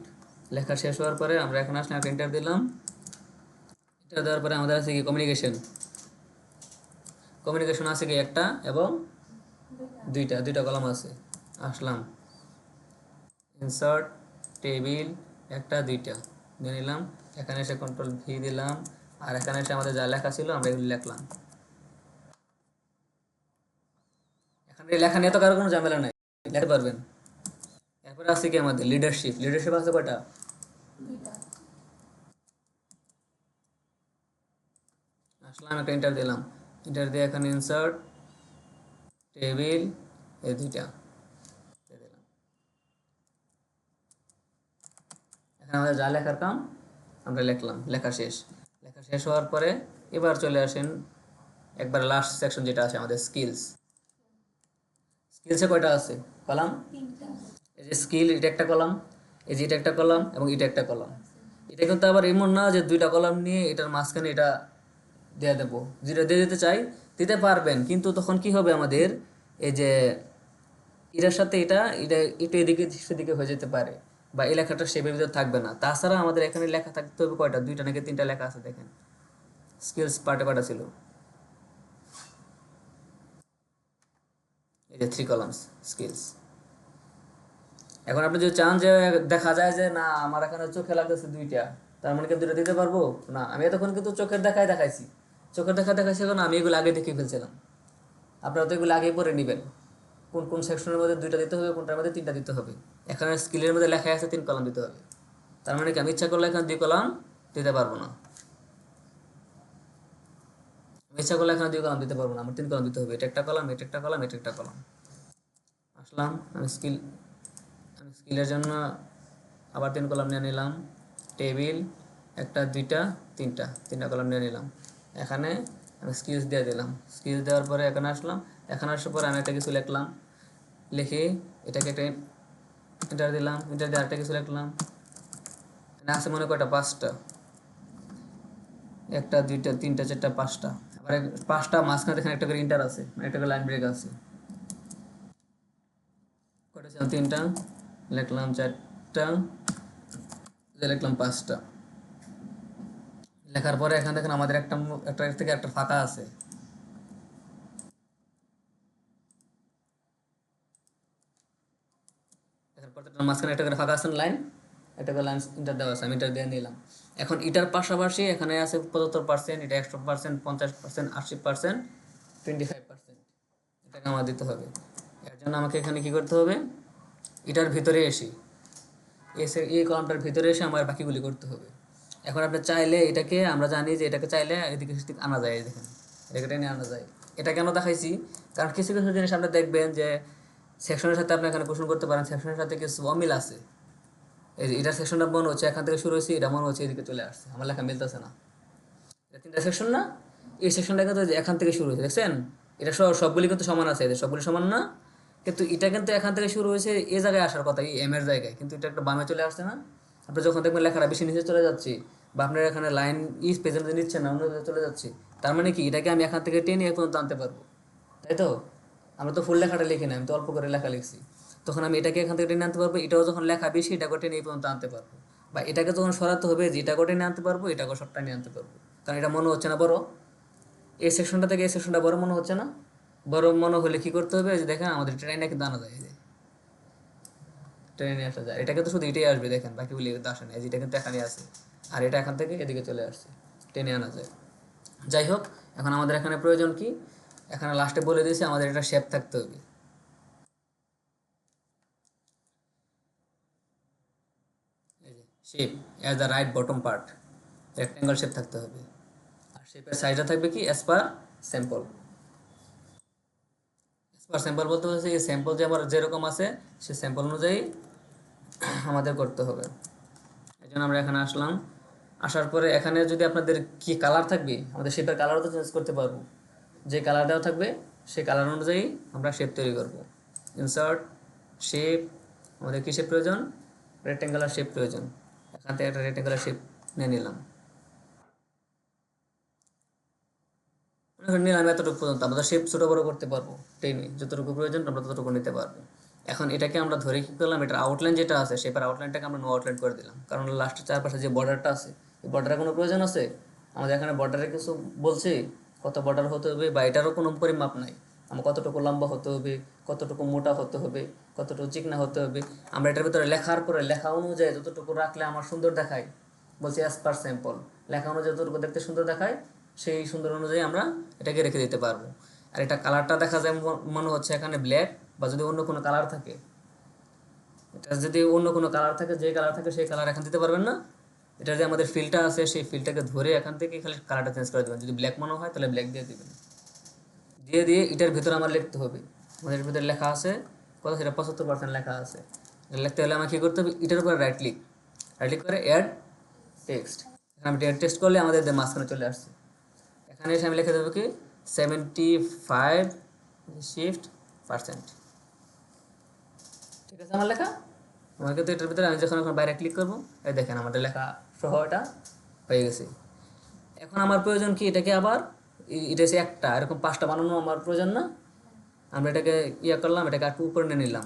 লেখা শেষ হওয়ার পরে আমরা এখন আসলে একটা এন্টার দিলাম। এন্টার দেওয়ার পরে আমাদের আছে কি কমিউনিকেশন। কমিউনিকেশন আছে কি একটা এবং দুইটা কলাম আছে। আসলাম, ইনসার্ট টেবিল একটা দুইটা দিয়ে নিলাম। এখানে এসে কন্ট্রোল ভি দিলাম। আর এখানে এসে আমাদের যা লেখা ছিল আমরা এগুলো লিখলাম। এখানে লেখা নিয়ে তো কারো কোনো ঝামেলা নাই, লিখতে পারবেন। এরপরে আছে কি আমাদের লিডারশিপ। লিডারশিপ আছে কয়টা? আসলাম, একটা এন্টার দিলাম। এন্টার দিয়ে এখানে ইনসার্ট টেবিল এই দুইটা দিয়ে দিলাম। এখানে আমাদের যা লেখার কাম আমরা লিখলাম। লেখা শেষ। লেখা শেষ হওয়ার পরে এবার চলে আসেন একবার লাস্ট সেকশন যেটা আছে আমাদের স্কিলস। স্কিলসে কয়টা আছে কলাম? এই যে স্কিল এটা একটা কলাম, এই যে এটা একটা কলাম এবং এটা একটা কলাম। এটা কিন্তু আবার এমন না যে দুইটা কলাম নিয়ে এটার মাঝখানে এটা দিয়ে দেবো। যেটা দিয়ে দিতে চাই দিতে পারবেন, কিন্তু তখন কি হবে আমাদের এই যে এটার সাথে এটা এটা একটু এদিকে সেদিকে হয়ে যেতে পারে, বা এই লেখাটা শেপের ভিতরে থাকবে না। তাছাড়া আমাদের এখানে লেখা থাকতে হবে কয়টা? দুইটা নাকি তিনটা লেখা আছে দেখেন। স্কিলস পার্টে কয়টা ছিল? এই যে 3 কলামস স্কিলস। এখন আপনি যদি চান যে দেখা যায় যে না আমার এখানে চোখে লাগতেছে দুইটা, তার মানে কি দুইটা দিতে পারবো না? আমি এতক্ষণ কিন্তু চোখের দেখাইছি, চোখের দেখাইছি। এখন আমি এগুলো আগে দেখে ফেলছিলাম। আপনারা তো এগুলো আগেই পড়ে নেবেন কোন কোন সেকশনের মধ্যে দুইটা দিতে হবে, কোনটার মধ্যে তিনটা দিতে হবে। এখানে স্কিলের মধ্যে লেখা আছে 3 কলাম দিতে হবে। তার মানে কি আমি ইচ্ছা করলে এখানে 2 কলাম দিতে পারবো না। আমি ইচ্ছা করলে এখানে 2 কলাম দিতে পারবো না, আমার 3 কলাম দিতে হবে। এটা একটা কলাম, এটা একটা কলাম, এটা একটা কলাম। আসলাম, আমি স্কিলের জন্য আবার 3 কলাম নিয়ে নিলাম। টেবিল একটা দুইটা তিনটা কলাম নিয়ে নিলাম। এখানে আমি স্কিলস দিয়ে দিলাম। স্কিলস দেওয়ার পরে এখানে আসলাম। এখানে আসার পরে আমি একটা কিছু লিখলাম। লিখে এটাকে একটা এন্টার দিলাম। এন্টার দিয়ে আরেকটা কিছু লিখলাম। এখানে আছে মনে কয়টা? 5টা। একটা দুইটা তিনটা চারটা 5টা। আবার 5টা মাঝখানে এখানে একটা করে ইন্টার আছে, মানে একটা করে লাইন ব্রেক আছে। কয়টা ছিল? 3টা। লিখলাম 4টা, লিখলাম 5টা। লেখার পরে এখানে দেখেন আমাদের একটা থেকে একটা ফাঁকা আছে। এখানে প্রত্যেকটা মাঝখানে একটা করে ফাঁকা আছে লাইন, একটা করে লাইন ইন্টার দেওয়া আছে। আমি ইন্টার দিয়ে নিলাম। এখন এটার পাশাপাশি এখানে আছে 75%, এটা 100%, 50%, 80%, 25%। এটাকে আমার দিতে হবে। এর জন্য আমাকে এখানে কি করতে হবে? এটার ভিতরে এই কলামটার ভিতরে এসে আমার বাকিগুলি করতে হবে। এখন আপনি চাইলে এটাকে, আমরা জানি যে এটাকে চাইলে এদিকে সেদিকে আনা যায়। দেখেন এটাকে টেনে আনা যায়। এটা কেন দেখাইছি? কারণ কিছু কিছু জিনিস আপনি দেখবেন যে সেকশনের সাথে আপনি এখানে কোশ্চেন করতে পারেন, সেকশনের সাথে কিছু অমিল আছে। এই যে এটা সেকশনটা মনে হচ্ছে এখান থেকে শুরু হয়েছে, এটা মনে হচ্ছে এদিকে চলে আসছে, আমার লেখা মিলতেছে না। এটা 3টা সেকশন না? এই সেকশনটা কিন্তু এখান থেকে শুরু হয়েছে, দেখছেন? এটা সবগুলি কিন্তু সমান আছে, এদের সবগুলি সমান না, কিন্তু এটা কিন্তু এখান থেকে শুরু হয়েছে এই জায়গায় আসার কথা, এই এম এর জায়গায়, কিন্তু এটা একটা বামে চলে আসছে না? আপনি যখন দেখবেন লেখাটা বেশি নিচে চলে যাচ্ছে, বা আপনার এখানে লাইন পেজের মধ্যে নিচ্ছে না, অন্য জায়গায় চলে যাচ্ছে, তার মানে কি এটাকে আমি এখান থেকে টেনে এ পর্যন্ত আনতে পারবো, তাই তো? আমরা তো ফুল লেখাটা লিখি না, আমি তো অল্প করে লেখা লিখছি। তখন আমি এটাকে এখান থেকে টেনে আনতে পারবো, এটাও যখন লেখা বেশি এটাকে টেনে এই পর্যন্ত আনতে পারবো। বা এটাকে যখন সরাতে হবে যে এটাকে টেনে আনতে পারবো, এটাকে সবটা নিয়ে আনতে পারবো। কারণ এটা মনে হচ্ছে না বড়, এই সেকশনটা থেকে এই সেকশনটা বড় মনে হচ্ছে না? বড় মনে হলে কি করতে হবে? যে দেখেন আমাদের ট্রেনে কিন্তু আনা যায়, এই যে ট্রেনে আসা যায়। এটা কিন্তু শুধু এটাই আসবে, দেখেন বাকিগুলি কিন্তু আসে না। এই যেটা কিন্তু এখানে আছে, আর এটা এখান থেকে এদিকে চলে আসছে, টেনে আনা যায়। যাই হোক, এখন আমাদের এখানে প্রয়োজন কি? এখানে লাস্টে বলে দিয়েছে আমাদের এটা শেপ থাকতে হবে। এই যে shape as the right bottom part, rectangle shape থাকতে হবে। আর শেপের সাইজটা থাকবে কি? As per sample. As per sample বলতে হচ্ছে এই স্যাম্পল যে আমার যেরকম আছে সে স্যাম্পল অনুযায়ী আমাদের করতে হবে। এই জন্য আমরা এখানে আসলাম। আসার পরে এখানে যদি আপনাদের কি কালার থাকবে, আমাদের শেপের কালারও তো চেঞ্জ করতে পারবো। যে কালার দেওয়া থাকবে সেই কালার অনুযায়ী আমরা শেপ তৈরি করব। ইনসার্ট শেপ, আমাদের কী শেপ প্রয়োজন? রেক্টেঙ্গুলার শেপ প্রয়োজন। এখান থেকে একটা রেক্টেঙ্গুলার শেপ নিয়ে নিলাম। নিলাম এতটুকু পর্যন্ত, আমরা শেপ ছোট বড় করতে পারবো, টেনে যতটুকু প্রয়োজন আমরা ততটুকু নিতে পারবো। এখন এটাকে আমরা ধরে কি করলাম, এটার আউটলাইন যেটা আছে শেপের আউটলাইনটাকে আমরা নো আউটলাইন করে দিলাম, কারণ লাস্টের চারপাশে যে বর্ডারটা আছে এই বর্ডারের কোনো প্রয়োজন আছে? আমাদের এখানে বর্ডারে কিছু বলছে কত বর্ডার হতে হবে, বা এটারও কোনো পরিমাপ নাই, আমার কতটুকু লম্বা হতে হবে, কতটুকু মোটা হতে হবে, কতটুকু চিকনা হতে হবে। আমরা এটার ভিতরে লেখার পরে লেখা অনুযায়ী যতটুকু রাখলে আমার সুন্দর দেখায়, বলছি অ্যাজ পার স্যাম্পল, লেখা অনুযায়ী যতটুকু দেখতে সুন্দর দেখায় সেই সুন্দর অনুযায়ী আমরা এটাকে রেখে দিতে পারবো। আর এটা কালারটা দেখা যায় মনে হচ্ছে এখানে ব্ল্যাক, বা যদি অন্য কোনো কালার থাকে, এটা যদি অন্য কোনো কালার থাকে, যে কালার থাকে সেই কালার এখান দিতে পারবেন না। এটা যে আমাদের ফিলটা আছে সেই ফিলটাকে ধরে এখান থেকে খালি কালারটা চেঞ্জ করে দেবেন, যদি ব্ল্যাক মনে হয় তাহলে ব্ল্যাক দিয়ে দেবেন, দিয়ে দিয়ে এটার ভিতরে আমার লিখতে হবে, আমাদের ভিতরে লেখা আছে কত, সেটা 75% লেখা আছে। এটা লিখতে হলে আমাকে কী করতে হবে, এটার উপরে রাইট ক্লিক করে অ্যাড টেক্সট, এখানে আমি অ্যাড টেক্সট করলে আমাদের মাঝখানে চলে আসছে। এখানে এসে আমি লিখে দেবো কি 75 শিফট পার্সেন্ট, ঠিক আছে আমার লেখা। আমার কিন্তু এটার ভিতরে আমি যখন এখন বাইরে ক্লিক করবো, এই দেখেন আমাদের লেখা সহ এটা হয়ে গেছে। এখন আমার প্রয়োজন কি, এটাকে আবার এটা হচ্ছে একটা, এরকম 5টা বানানো আমার প্রয়োজন না। আমরা এটাকে করলাম, এটাকে একটু উপরে নিয়ে নিলাম,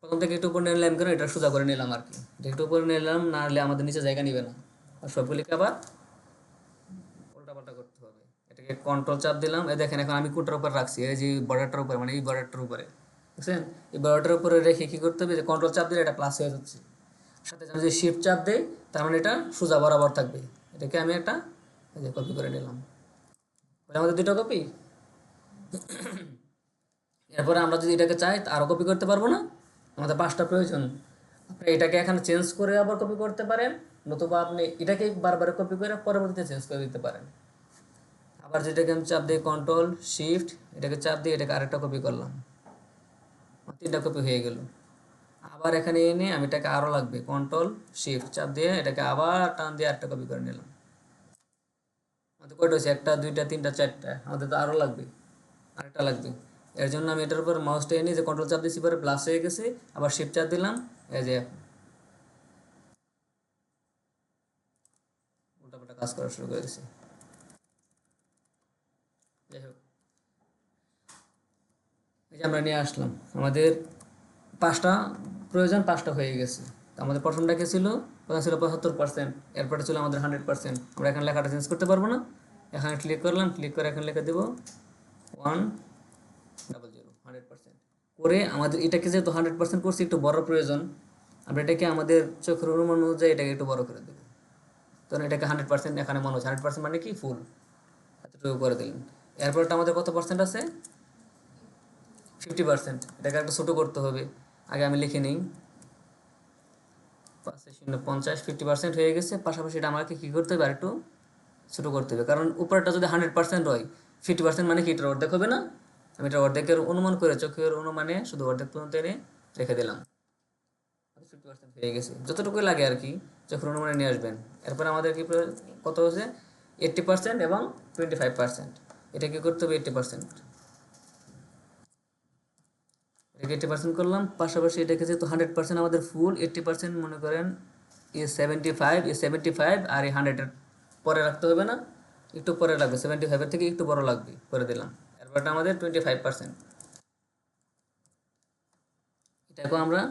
প্রথম থেকে একটু উপরে নিয়ে নিলাম কেন, এটা সোজা করে নিলাম আর কি, এটা একটু উপরে নিলাম, না হলে আমাদের নিচে জায়গা নিবে না, আর সবগুলিকে আবার উল্টাপাল্টা করতে হবে। এটাকে কন্ট্রোল চাপ দিলাম, এই দেখেন এখন আমি কোনটার উপর রাখছি, এই যে বর্ডারটার উপরে, মানে এই বর্ডারটার উপরে, বুঝছেন? এই বর্ডারটার উপরে রেখে কী করতে হবে, যে কন্ট্রোল চাপ দিলে এটা প্লাস হয়ে যাচ্ছে, সাথে আমি যদি শিফট চাপ দেই তার মানে এটা সোজা বরাবর থাকবে। এটাকে আমি একটা এই যে কপি করে নিলাম, আমাদের দুটো কপি। এরপরে আমরা যদি এটাকে চাই আরও কপি করতে পারবো না, আমাদের 5টা প্রয়োজন। আপনি এটাকে এখানে চেঞ্জ করে আবার কপি করতে পারেন, নতুবা আপনি এটাকে বারবার কপি করে পরবর্তীতে চেঞ্জ করে দিতে পারেন। আবার যেটাকে আমি চাপ দিই কন্ট্রোল শিফট, এটাকে চাপ দিয়ে এটাকে আরেকটা কপি করলাম, 3টা কপি হয়ে গেল। আবার এখানে এনে আমি এটাকে আরও লাগবে, কন্ট্রোল শিফট চাপ দিয়ে এটাকে আবার টান দিয়ে আরেকটা কপি করে নিলাম। আমাদের কয়টা হচ্ছে, 1টা 2টা 3টা 4টা, আমাদের তো আরও লাগবে, আরেকটা লাগবে। এর জন্য আমি এটার উপর মাউসটা এনে যে কন্ট্রোল চাপ দিয়েছি, পরে প্লাস হয়ে গেছে, আবার শিফট চাপ দিলাম, এই যে উল্টাপাল্টা কাজ করা শুরু করে দিয়েছি। যাই হোক, এই যে আমরা নিয়ে আসলাম, আমাদের 5টা প্রয়োজন, 5টা হয়ে গেছে। তো আমাদের প্রথমটা কি ছিল, প্রথম ছিল 75%, এরপরে ছিল আমাদের 100%। আমরা এখানে লেখাটা চেঞ্জ করতে পারবো না, এখানে ক্লিক করলাম, ক্লিক করে এখানে লিখে দেবো 100 100% করে। আমাদের এটাকে যেহেতু 100% করছি, একটু বড় প্রয়োজন, আমরা এটাকে আমাদের চোখের অনুমান অনুযায়ী এটাকে একটু বড় করে দেবো। তখন এটাকে 100% এখানে মনে হচ্ছে 100% মানে কি ফুল, এতটুকু করে দিলেন। এরপরটা আমাদের কত পার্সেন্ট আছে, 50%। এটাকে একটা ছোটো করতে হবে, আগে আমি লিখে নিই 5×0 = 50, 50% হয়ে গেছে। পাশাপাশি এটা আমাকে কী করতে হবে, আর একটু ছোটো করতে হবে, কারণ উপরটা যদি 100% হয়, 50% মানে কি এটার অর্ধেক হবে না। আমি এটা অর্ধেকের অনুমান করে চোখের অনুমানে শুধু অর্ধেক পর্যন্ত এনে রেখে দিলাম, 50% হয়ে গেছে, যতটুকুই লাগে আর কি চোখের অনুমানে নিয়ে আসবেন। এরপরে আমাদের কি কত হচ্ছে, 80% এবং 25%। এটা কী করতে হবে, 80%, এটাকে 80% করলাম। পাশাপাশি এটাকে যেহেতু 100% আমাদের ফুল, 80% মনে করেন এই 75 আর এই 100-এর পরে রাখতে হবে না, একটু পরে লাগবে, 75-এর থেকে একটু বড় লাগবে, করে দিলাম। এরপরটা আমাদের 25%। এটাকেও আমরা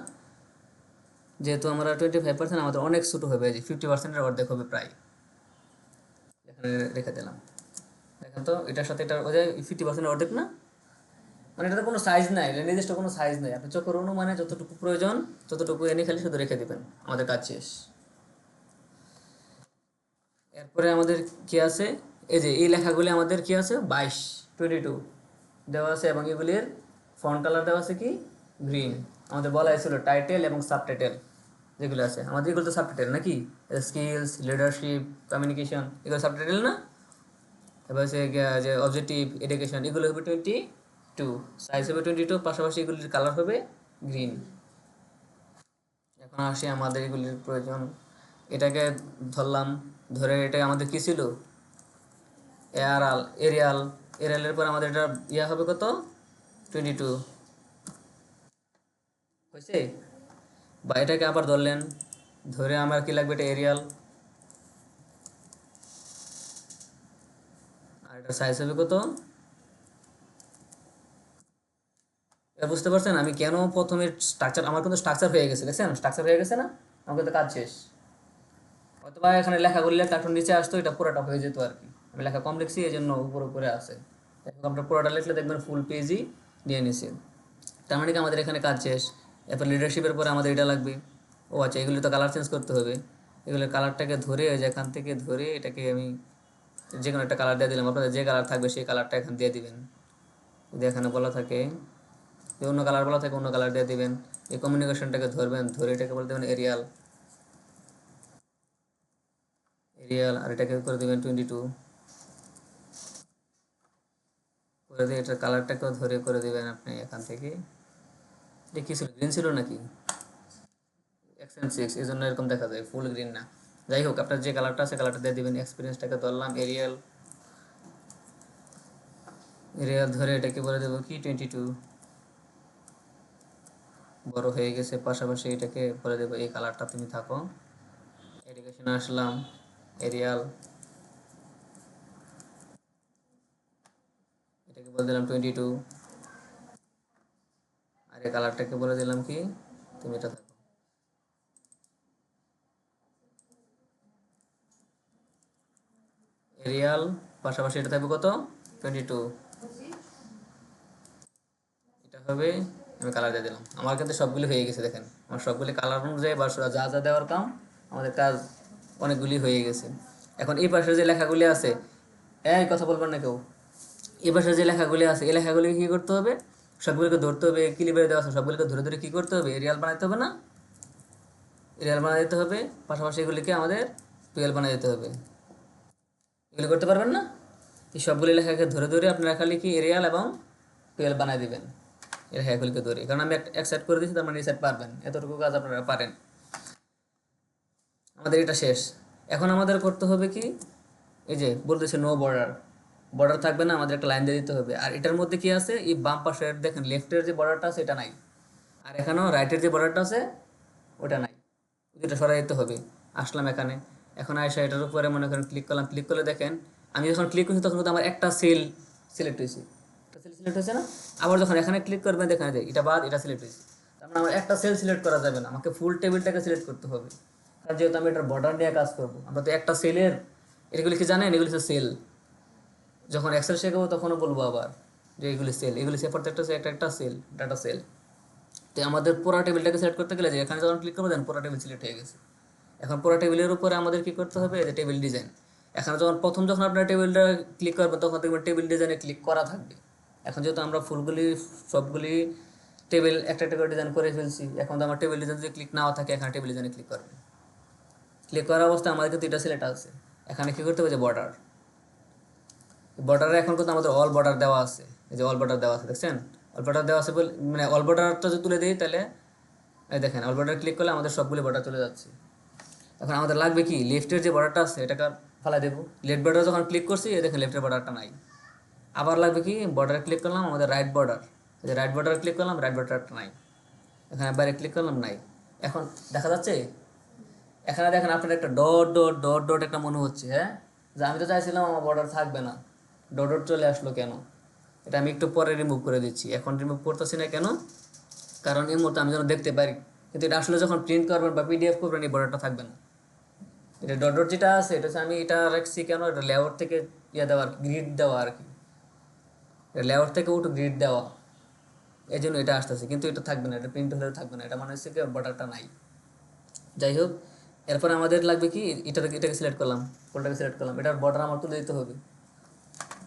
যেহেতু আমরা 25%, আমাদের অনেক ছোটো হবে, যে 50%-এর অর্ধেক হবে প্রায়, এখানে রেখে দিলাম। দেখেন তো এটার সাথে এটা ওই যে 50%-এর অর্ধেক না, মানে এটাতে কোনো সাইজ নাই, এটা নির্দিষ্ট কোনো সাইজ নেই, আপনি চোখের অনুমানে যতটুকু প্রয়োজন ততটুকু এনে খালি শুধু রেখে দেবেন, আমাদের কাজ শেষ। এরপরে আমাদের কি আছে, এই যে এই লেখাগুলি আমাদের কি আছে 22 দেওয়া আছে, এবং এগুলির ফন্ট কালার দেওয়া আছে কি গ্রিন। আমাদের বলা হয়েছিল টাইটেল এবং সাবটাইটেল যেগুলো আছে, আমাদের এগুলো তো সাবটাইটেল নাকি, স্কিলস, লিডারশিপ, কমিউনিকেশন, এগুলো সাবটাইটেল না। এবার হচ্ছে যে অবজেক্টিভ, এডুকেশন, এগুলো হবে 22, সাইজ হবে 22, পাশাপাশি এগুলির কালার হবে গ্রিন। এখন আসি আমাদের এগুলির প্রয়োজন, এটাকে ধরলাম, ধরে এটা আমাদের কী ছিল, এরিয়াল, এরিয়ালের পর আমাদের এটা হবে কত, 22 হয়েছে। বা এটাকে আবার ধরলেন, ধরে আমার কি লাগবে, এটা এরিয়াল, আর এটার সাইজ হবে কত? এবার বুঝতে পারছেন আমি কেন প্রথমে স্ট্রাকচার, আমার কিন্তু স্ট্রাকচার হয়ে গেছে, দেখছেন স্ট্রাকচার হয়ে গেছে না, আমার কিন্তু কাজ শেষ। অথবা এখানে লেখা করলে তারপর নিচে আসতো, এটা পুরোটা হয়ে যেত আর কি। আমি লেখা কম লিখছি এই জন্য উপরে উপরে আসে। এখন আমরা পুরোটা লিখলে দেখবেন ফুল পেজই নিয়ে নিছি। তার মানে কি আমাদের এখানে কাজ শেষ। এরপর লিডারশিপের পরে আমাদের এটা লাগবে। ও আচ্ছা, এগুলি তো কালার চেঞ্জ করতে হবে। এগুলো কালারটাকে ধরে যেখান থেকে ধরে এটাকে আমি যে কোনো একটা কালার দিয়ে দিলাম। আপনাদের যে কালার থাকবে সেই কালারটা এখানে দিয়ে দিবেন। যদি এখানে বলা থাকে যে অন্য কালার বলা থাকে অন্য কালার দিয়ে দিবেন। এই কমিউনিকেশনটাকে ধরবেন, ধরে এটাকে বলে দেবেন এরিয়াল, এরিয়াল, আর এটাকে করে দেবেন 22 করে দিয়ে এটার কালারটাকেও ধরে করে দেবেন আপনি এখান থেকে। এটা কি ছিল, গ্রিন ছিল নাকি? X&6 এই জন্য এরকম দেখা যায়, ফুল গ্রিন না। যাই হোক, আপনার যে কালারটা আছে কালারটা দিয়ে দিবেন। এক্সপিরিয়েন্সটাকে ধরলাম এরিয়াল, এরিয়াল ধরে এটাকে বলে দেবো কি 22, বড় হয়ে গেছে। পাশাপাশি এটাকে বলে দেবো এই কালারটা তুমি থাকো। এডুকেশনে আসলাম, এরিয়াল, এটাকে বলে দিলাম 22, আর এই কালারটাকে বলে দিলাম কি তুমি এটা থাকো। এরিয়াল পাশাপাশি এটা থাকবে কত 22, এটা হবে। আমি কালার দিয়ে দিলাম। আমার কিন্তু সবগুলি হয়ে গেছে, দেখেন আমার সবগুলি কালার অনুযায়ী বা যা যা দেওয়ার কাম আমাদের কাজ অনেকগুলি হয়ে গেছে। এখন এই পাশে যে লেখাগুলি আছে, এই কথা বলবেন না কেউ, এই পাশে যে লেখাগুলি আছে এই লেখাগুলি কী করতে হবে, সবগুলিকে ধরতে হবে। ক্লিপে দেওয়া আছে সবগুলিকে ধরে ধরে কী করতে হবে, এরিয়াল বানাইতে হবে না, এরিয়াল বানিয়ে দিতে হবে। পাশাপাশি এগুলিকে আমাদের টুয়েলভ বানিয়ে দিতে হবে। এগুলি করতে পারবেন না? এই সবগুলি লেখাকে ধরে ধরে আপনারা খালি কি এরিয়াল এবং টুয়েলভ বানিয়ে দিবেন এই লেখাগুলিকে ধরে। কারণ আমি এক সাইড করে দিচ্ছি, তার মানে এই সাইড পারবেন, এতটুকু কাজ আপনারা পারেন। আমাদের এটা শেষ। এখন আমাদের করতে হবে কি, এই যে বলতেছে নো বর্ডার, বর্ডার থাকবে না, আমাদের একটা লাইন দিয়ে দিতে হবে। আর এটার মধ্যে কি আছে, এই বাম পাশের দেখেন লেফটের যে বর্ডারটা আছে এটা নাই, আর এখানেও রাইটের যে বর্ডারটা আছে ওটা নাই, দুটো সরাই দিতে হবে। আসলাম এখানে, এখন আয়সা এটার উপরে মনে করেন ক্লিক করলাম। ক্লিক করলে দেখেন আমি যখন ক্লিক করছি তখন কিন্তু আমার একটা সেল সিলেক্ট হয়েছে, একটা সেল সিলেক্ট হয়েছে না। আবার যখন এখানে ক্লিক করবেন দেখেন যে এটা বাদ এটা সিলেক্ট হয়েছে। তার মানে আমার একটা সেল সিলেক্ট করা যাবে না, আমাকে ফুল টেবিলটাকে সিলেক্ট করতে হবে। কারণ যেহেতু আমি এটার বর্ডার নিয়ে কাজ করবো, আমরা তো একটা সেলের, এগুলি কি জানেন, এগুলি হচ্ছে সেল। যখন এক্সেল শেখাবো তখনও বলবো আবার যে এগুলি সেল, এগুলি সে প্রত্যেকটা একটা একটা সেল, ডাটা সেল। তো আমাদের পুরো টেবিলটাকে সিলেক্ট করতে গেলে যে এখানে যখন ক্লিক করবো দেন পুরো টেবিল সিলেক্ট হয়ে গেছে। এখন পুরো টেবিলের উপরে আমাদের কি করতে হবে, যে টেবিল ডিজাইন। এখানে যখন প্রথম যখন আপনার টেবিলটা ক্লিক করবেন তখন দেখবেন টেবিল ডিজাইনে ক্লিক করা থাকবে। এখন যেহেতু আমরা ফুলগুলি সবগুলি টেবিল একটা একটা করে ডিজাইন করে ফেলছি, এখন তো আমার টেবিল ডিজাইন যদি ক্লিক নাও থাকে এখানে টেবিল ডিজাইনে ক্লিক করবে। ক্লিক করার অবস্থায় আমাদের কিন্তু এটা সিলেক্ট আছে। এখানে কী করতে হবে, যে বর্ডার, বর্ডারে এখন কিন্তু আমাদের অল বর্ডার দেওয়া আছে। এই যে অল বর্ডার দেওয়া আছে, দেখছেন অল বর্ডার দেওয়া আছে বলে, মানে অল বর্ডারটা যদি তুলে দিই তাহলে এই দেখেন অল বর্ডার ক্লিক করলে আমাদের সবগুলি বর্ডার চলে যাচ্ছে। এখন আমাদের লাগবে কি, লেফটের যে বর্ডারটা আছে এটাকে ফালাই দেবো। লেফট বর্ডার যখন ক্লিক করছি এই দেখেন লেফটের বর্ডারটা নাই। আবার লাগবে কি, বর্ডার ক্লিক করলাম, আমাদের রাইট বর্ডার, এই যে রাইট বর্ডার ক্লিক করলাম, রাইট বর্ডারটা নাই। এখানে বাইরে ক্লিক করলাম, নাই। এখন দেখা যাচ্ছে এখানে দেখেন আপনার একটা ডট ডট ডট ডট একটা মনে হচ্ছে, হ্যাঁ, যে আমি তো চাইছিলাম আমার বর্ডার থাকবে না, ডট ডট চলে আসলো কেন? এটা আমি একটু পরে রিমুভ করে দিচ্ছি, এখন রিমুভ করতেছি না কেন, কারণ এই মুহূর্তে আমি যেন দেখতে পারি। কিন্তু এটা আসলে যখন প্রিন্ট করবেন বা পিডিএফ করবেন এই বর্ডারটা থাকবে না। এটা ডট ডট যেটা আছে এটা হচ্ছে আমি এটা রাখছি কেন, এটা লেআউট থেকে দেওয়া আর কি, গ্রিড দেওয়া আর কি, লেআউট থেকে ওটু গ্রিড দেওয়া, এই জন্য এটা আসতেছে। কিন্তু এটা থাকবে না, এটা প্রিন্ট হলেও থাকবে না, এটা মানে হচ্ছে কি বর্ডারটা নাই। যাই হোক, এরপর আমাদের লাগবে কি, এটাকে সিলেক্ট করলাম, ফুলটাকে সিলেক্ট করলাম, এটার বর্ডার আমার তুলে দিতে হবে।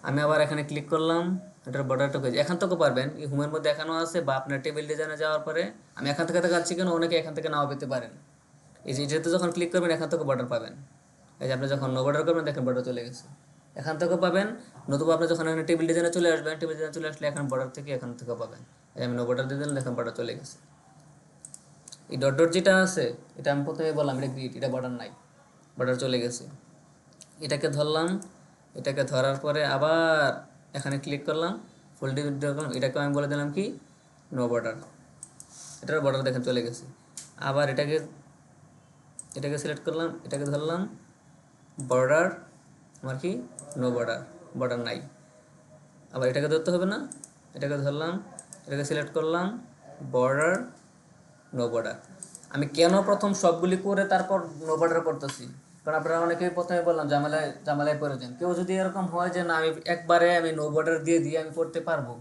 আমি আবার এখানে ক্লিক করলাম, এটার বর্ডারটা এখান থেকেও পারবেন, এই হোমের মধ্যে এখানেও আছে, বা আপনার টেবিল ডিজাইনে যাওয়ার পরে আমি এখান থেকে দেখাচ্ছি কেন, অনেকে এখান থেকে নাও পেতে পারেন। এই যে এটাতে যখন ক্লিক করবেন এখান থেকে বর্ডার পাবেন। এই যে আপনি যখন নো বর্ডার করবেন দেখেন বর্ডার চলে গেছে, এখান থেকেও পাবেন। নতুবা আপনি যখন এখানে টেবিল ডিজাইনে চলে আসবেন, টেবিল ডিজাইনে চলে আসলে এখন বর্ডার থেকে এখান থেকেও পাবেন। এই আমি নো বর্ডার দিয়ে দিলাম, দেখেন বর্ডার চলে গেছে। এই ডট ডট যেটা আছে এটা আমি প্রথমে বললাম এটা গ্রিড, এটা বর্ডার নাই, বর্ডার চলে গেছে। এটাকে ধরলাম, এটাকে ধরার পরে আবার এখানে ক্লিক করলাম, ফুল ডিলিট করলাম, এটাকে আমি বলে দিলাম কি নো বর্ডার, এটার বর্ডার দেখেন চলে গেছে। আবার এটাকে এটাকে সিলেক্ট করলাম, এটাকে ধরলাম, বর্ডার আমার কি নো বর্ডার, বর্ডার নাই। আবার এটাকে ধরতে হবে না, এটাকে ধরলাম, এটাকে সিলেক্ট করলাম, বর্ডার, নো বর্ডার। আমি কেন প্রথম সবগুলি করে তারপর নো বর্ডার করতেছি, কারণ আপনারা অনেকেই প্রথমে বললাম জামালায় পড়ে যান। কেউ যদি এরকম হয় যে না আমি একবারে আমি নো বর্ডার দিয়ে আমি করতে পারবো,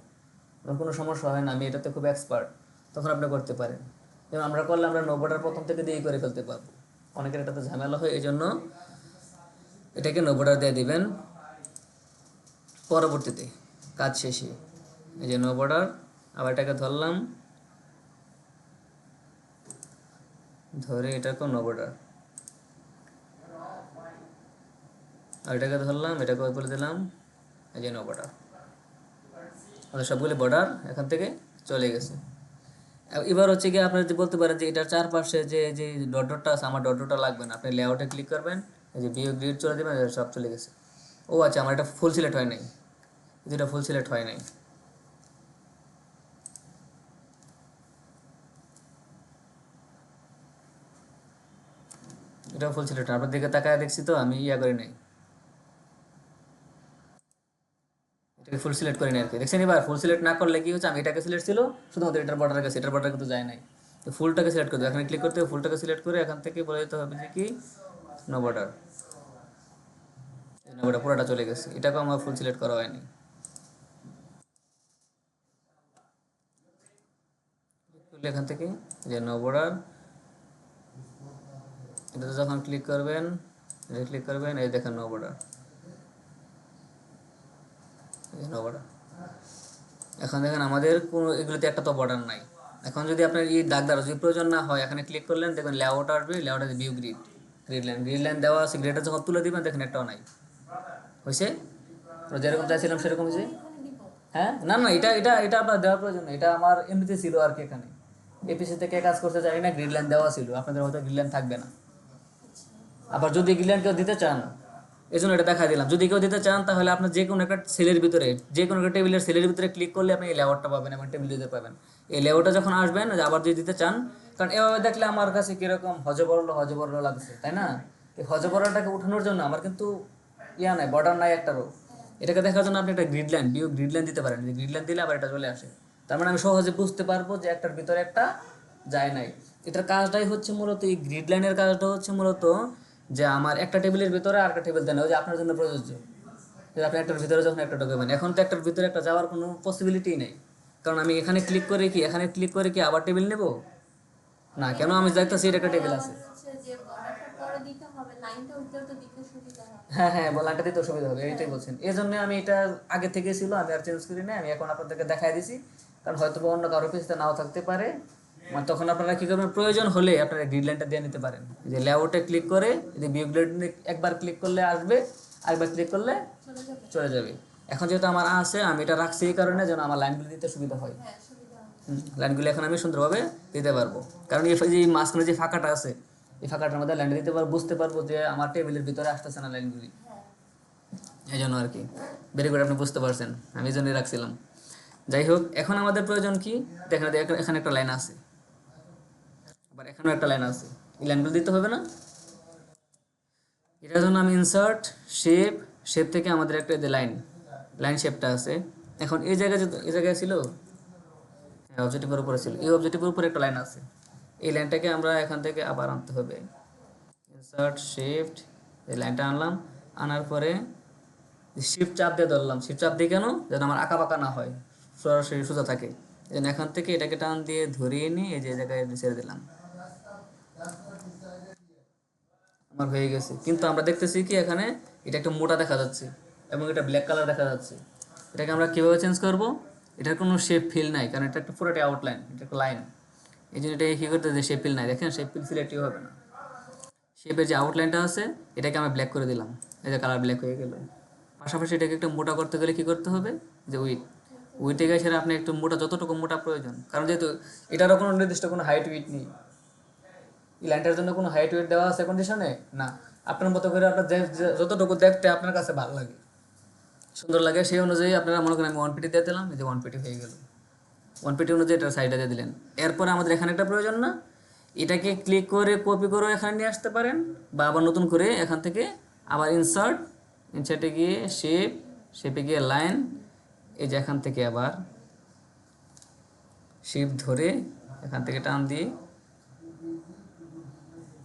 কোনো সমস্যা হয় না, আমি এটাতে খুব এক্সপার্ট, তখন আপনি করতে পারেন। যেমন আমরা করলে আমরা নো বর্ডার প্রথম থেকে দিয়েই করে ফেলতে পারবো। অনেকের এটাতে ঝামেলা হয়, এই জন্য এটাকে নো বর্ডার দিয়ে দিবেন পরবর্তীতে কাজ শেষে। এই যে নো বর্ডার, আবার এটাকে ধরলাম, ধরে এটাকে নো বর্ডার, আর এটাকে ধরলাম, এটাকে বলে দিলাম এই যে নো বর্ডার। আমাদের সবগুলি বর্ডার এখান থেকে চলে গেছে। এবার হচ্ছে কি আপনি যদি বলতে পারেন যে এটার চারপাশে যে যে ডট ডটটা আছে, আমার ডট ডটটা লাগবে না, আপনি লেআউটে ক্লিক করবেন, এই যে ভিউ গ্রিড চলে দেবেন, সব চলে গেছে। ও আচ্ছা, আমার এটা ফুল সিলেক্ট হয় নাই, এটা ফুল সিলেক্ট হয় নাই। এটা ফুল সিলেক্ট, আপনার দিকে তাকায় দেখছি তো আমি করি নাই, এটাকে ফুল সিলেক্ট করি নাই আর কি, দেখছেন? এবার ফুল সিলেক্ট না করলে কি হচ্ছে, আমি এটাকে সিলেক্ট ছিল শুধুমাত্র এটার বর্ডার গেছে, এটার বর্ডার কিন্তু যায় নাই। তো ফুলটাকে সিলেক্ট করতে হবে, এখানে ক্লিক করতে হবে, ফুলটাকে সিলেক্ট করে এখান থেকে বলে দিতে হবে যে কি নো বর্ডার, নো বর্ডার পুরোটা চলে গেছে, এটাকেও আমার ফুল সিলেক্ট করা হয়নি। এখান থেকে যে নো বর্ডার, এটাতে যখন ক্লিক করবেন, এই দেখেন নো বর্ডার, নো বর্ডার। এখন দেখেন আমাদের কোনো এগুলোতে একটা তো বর্ডার নাই। এখন যদি আপনার এই দাগ দ্বারা যদি প্রয়োজন না হয়, এখানে ক্লিক করলেন, দেখবেন লেআউট আসবে, লেআউটে ভিউ গ্রিড লাইন দেওয়া আছে, গ্রিডটা যখন তুলে দিবেন দেখেন একটাও নাই। হয়েছে? যেরকম চাইছিলাম সেরকম হয়েছে। হ্যাঁ, না না, এটা এটা এটা আপনার দেওয়ার প্রয়োজন নেই, এটা আমার এমনিতে ছিল আর কি। এখানে এপিসি থেকে কাজ করতে জানি না, গ্রিড লাইন দেওয়া ছিল, আপনাদের হয়তো গ্রিড লাইন থাকবে না। আবার যদি গ্রিড লাইন কেউ দিতে চান, এই জন্য এটা দেখা দিলাম, যদি কেউ দিতে চান তাহলে আপনার যে কোনো একটা সেলের ভিতরে, যে কোনো একটা টেবিলের সেলের ভিতরে ক্লিক করলে আপনি এই লেআউটটা পাবেন এবং টেবিল দিতে পাবেন। এই লেআউটটা যখন আসবেন আবার যদি দিতে চান, কারণ এভাবে দেখলে আমার কাছে কীরকম হজবরল লাগছে, তাই না? এই হজবরলটাকে উঠানোর জন্য আমার কিন্তু নাই, বর্ডার নাই একটারও। এটাকে দেখার জন্য আপনি একটা গ্রিড লাইন দিতে পারেন, গ্রিড লাইন দিলে আবার এটা চলে আসে। তার মানে আমি সহজে বুঝতে পারবো যে একটার ভিতরে একটা যায় নাই। এটার কাজটাই হচ্ছে মূলত, এই গ্রিড লাইনের কাজটা হচ্ছে মূলত যে আমার একটা টেবিলের ভিতরে আর একটা টেবিল দেন, ওই যে আপনার জন্য প্রযোজ্য যে আপনি একটার ভিতরে যখন একটা ঢোকাবেন, এখন তো একটার ভিতরে একটা যাওয়ার কোনো পসিবিলিটি নেই, কারণ আমি এখানে ক্লিক করে কি আবার টেবিল নেব না, কেন? আমি দেখতেছি এটা একটা টেবিল আছে। হ্যাঁ হ্যাঁ, লাইনটা দিতে সুবিধা হবে, এইটাই বলছেন। এই জন্য আমি এটা আগে থেকে ছিল, আমি আর চেঞ্জ করি না, আমি এখন আপনাদেরকে দেখাই দিছি, কারণ হয়তো অন্য কারো পিছতে নাও থাকতে পারে। মানে তখন আপনারা কি করবেন, প্রয়োজন হলে আপনারা গ্রিড লাইনটা দিয়ে নিতে পারেন। যে লেআউটে ক্লিক করে যদি ভিউ গ্রিড একবার ক্লিক করলে আসবে, আরেকবার ক্লিক করলে চলে যাবে। এখন যেহেতু আমার আছে, আমি এটা রাখছি এই কারণে যেন আমার লাইনগুলো দিতে সুবিধা হয়। লাইনগুলো এখন আমি সুন্দরভাবে দিতে পারবো, কারণ এই যে মাঝখানে যে ফাঁকাটা আছে, এই ফাঁকাটার মধ্যে লাইন দিতে পারবো, বুঝতে পারবো যে আমার টেবিলের ভিতরে আসতেছে না লাইনগুলি, এই জন্য আর কি। ভেরি গুড, আপনি বুঝতে পারছেন, আমি এই জন্যই রাখছিলাম। যাই হোক, এখন আমাদের প্রয়োজন কি, দেখেন এখানে একটা লাইন আছে, আবার এখানেও একটা লাইন আছে, এই লাইনগুলো দিতে হবে না? এটার জন্য আমি ইনসার্ট শেপ থেকে আমাদের একটা যে লাইন শেপটা আছে, এখন এই জায়গায় ছিল, হ্যাঁ অবজেক্টিভের উপরে ছিল, এই অবজেক্টিভের উপরে একটা লাইন আছে, এই লাইনটাকে আমরা এখান থেকে আবার আনতে হবে। ইনসার্ট শিফট, এই লাইনটা আনলাম, আনার পরে শিফট চাপ দিয়ে ধরলাম। শিফট চাপ দিয়ে কেন, যেন আমার আঁকা বাঁকা না হয়, সরাসরি সোজা থাকে। যেন এখান থেকে এটাকে টান দিয়ে ধরিয়ে নিয়ে এই যে জায়গায় ছেড়ে দিলাম, আমার হয়ে গেছে। কিন্তু আমরা দেখতেছি কি এখানে এটা একটু মোটা দেখা যাচ্ছে এবং এটা ব্ল্যাক কালার দেখা যাচ্ছে। এটাকে আমরা কীভাবে চেঞ্জ করব? এটার কোনো শেপ ফিল নাই, কারণ এটা একটা পুরোটাই আউটলাইন, এটা একটা লাইন। এই জন্য এটাকে কী করতে, যে শেপ ফিল নাই, দেখেন শেপ ফিল সিলেক্টিভ হবে না। শেপের যে আউটলাইনটা আছে এটাকে আমরা ব্ল্যাক করে দিলাম, এই যে কালার ব্ল্যাক হয়ে গেল। পাশাপাশি এটাকে একটু মোটা করতে গেলে কী করতে হবে, যে উইথে গেছে আপনি একটু মোটা, যতটুকু মোটা প্রয়োজন, কারণ যেহেতু এটারও কোনো নির্দিষ্ট কোনো হাইট উইথ নেই, এই লাইনটার জন্য কোনো হাইট ওয়েট দেওয়া আছে কন্ডিশনে না। আপনার মতো করে আপনার যতটুকু দেখতে আপনার কাছে ভালো লাগে, সুন্দর লাগে, সেই অনুযায়ী আপনারা মনে করেন আমি 1 পিটি দিয়ে দিলাম, এই যে 1 পিটি হয়ে গেল। 1 পিটি অনুযায়ী এটা সাইডে দিয়ে দিলেন। এরপরে আমাদের এখানে একটা প্রয়োজন না, এটাকে ক্লিক করে কপি করে এখানে নিয়ে আসতে পারেন, বা আবার নতুন করে এখান থেকে আবার ইনসার্টে গিয়ে শেপ শেপে গিয়ে লাইন, এই যে এখান থেকে আবার শিফট ধরে এখান থেকে টান দিয়ে,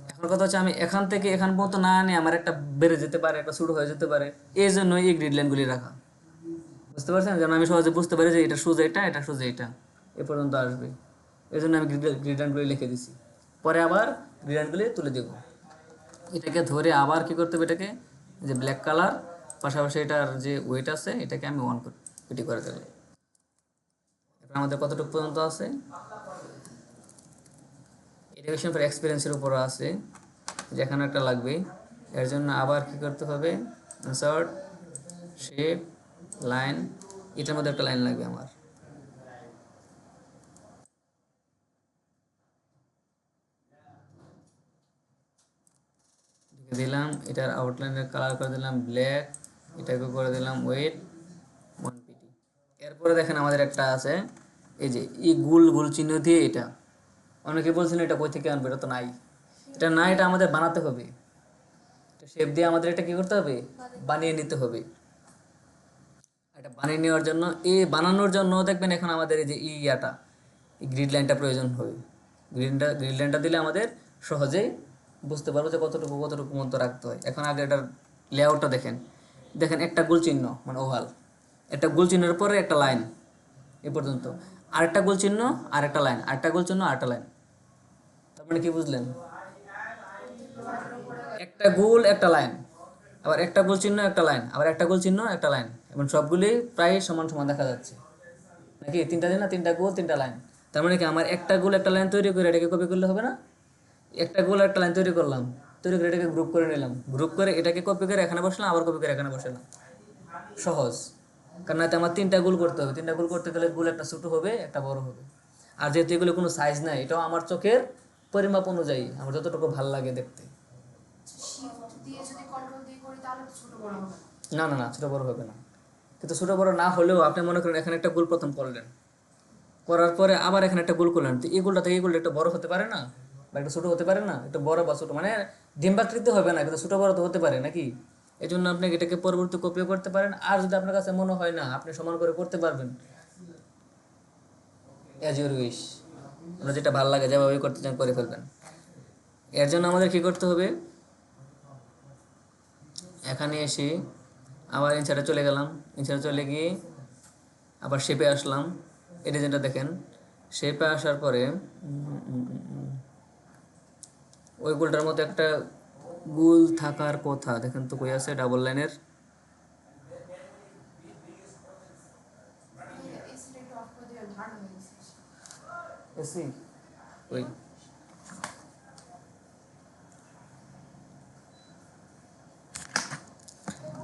এখন কথা হচ্ছে আমি এখান থেকে এখান পর্যন্ত না আনে আমার একটা বেড়ে যেতে পারে, একটা ছোট হয়ে যেতে পারে, এই জন্যই এই গ্রিড লাইনগুলি রাখা। বুঝতে পারছেন? যেন আমি সহজে বুঝতে পারি যে এটা সোজা এটা, এটা সোজা এটা, এ পর্যন্ত আসবে। এই জন্য আমি গ্রিড লাইনগুলি লিখে দিছি। পরে আবার গ্রিড লাইনগুলি তুলে দেব। এটাকে ধরে আবার কি করতে হবে, এটাকে যে ব্ল্যাক কালার পাশাপাশি এটার যে ওয়েট আছে এটাকে আমি অন করি, এটি করে দিলাম। এবার আমাদের কতটুকু পর্যন্ত আছে, এডুকেশন ফর এক্সপিরিয়েন্সের উপর আছে, যেখানে একটা লাগবে। এর জন্য আবার কি করতে হবে, ইনসার্ট শেপ লাইন, এটার মধ্যে একটা লাইন লাগবে আমার। দিলাম, এটার আউটলাইনের কালার করে দিলাম ব্ল্যাক, এটাকে করে দিলাম ওয়েট 1 pt। এরপরে দেখেন আমাদের একটা আছে, এই যে এই গুল গুল চিহ্ন দিয়ে এটা, অনেকে বলছেন এটা কই থেকে আনবে, এটা তো নাই, এটা না, এটা আমাদের বানাতে হবে। শেপ দিয়ে আমাদের এটা কি করতে হবে, বানিয়ে নিতে হবে। এটা বানিয়ে নেওয়ার জন্য, এই বানানোর জন্য দেখবেন এখন আমাদের এই যে ইয়াটা, এই গ্রিড লাইনটা প্রয়োজন হবে। গ্রিড লাইনটা দিলে আমাদের সহজেই বুঝতে পারবো যে কতটুকু কতটুকু মতো রাখতে হয়। এখন আগে এটার লেআউটটা দেখেন, দেখেন একটা গোল চিহ্ন মানে ওভাল, একটা গোল চিহ্নের পরে একটা লাইন এ পর্যন্ত, আরেকটা গোল চিহ্ন আরেকটা লাইন, আরেকটা গোল চিহ্ন আরেকটা লাইন। তার মানে কি বুঝলেন, একটা গোল একটা লাইন, আবার একটা গোল চিহ্ন একটা লাইন, আবার একটা গোল চিহ্ন একটা লাইন, এবং সবগুলি প্রায় সমান সমান দেখা যাচ্ছে নাকি, তিনটা দিন না, তিনটা গোল তিনটা লাইন। তার মানে কি আমার একটা গোল একটা লাইন তৈরি করে এটাকে কপি করলে হবে না, একটা গোল একটা লাইন তৈরি করলাম, তৈরি করে এটাকে গ্রুপ করে নিলাম, গ্রুপ করে এটাকে কপি করে এখানে বসলাম, আবার কপি করে এখানে বসালাম, সহজ। কারণ এতে আমার তিনটা গোল করতে হবে, তিনটা গোল করতে গেলে গোল একটা ছোটো হবে একটা বড় হবে। আর যেহেতু এগুলো কোনো সাইজ নাই, এটাও আমার চোখের পরিমাপ অনুযায়ী আমার যতটুকু ভাল লাগে দেখতে। না না না, ছোটো বড় হবে না, কিন্তু ছোটো বড় না হলেও আপনি মনে করেন এখানে একটা গোল প্রথম করলেন, করার পরে আবার এখানে একটা গোল করলেন, তো এই গোলটা থেকে এই গোলটা একটু বড় হতে পারে না, বা একটু ছোটো হতে পারে না, একটু বড় বা ছোটো মানে ডিম্বাকৃতি হবে না, কিন্তু ছোটো বড় তো হতে পারে নাকি। এই জন্য আপনি এটাকে পরবর্তী কপিও করতে পারেন, আর যদি আপনার কাছে মনে হয় না আপনি সমান করে করতে পারবেন, অ্যাজ ইউর উইশ, আপনার যেটা ভালো লাগে যেভাবে করতে চান করে ফেলবেন। এর জন্য আমাদের কি করতে হবে, এখানে এসে আবার ইনসার্টে চলে গেলাম, ইনসার্টে চলে গিয়ে আবার শেপে আসলাম, এই ডিজাইনটা দেখেন, শেপে আসার পরে ওই গোলটার মতো একটা গোল থাকার কথা, দেখেন তো কই আছে ডাবল লাইনের, এসি ওই,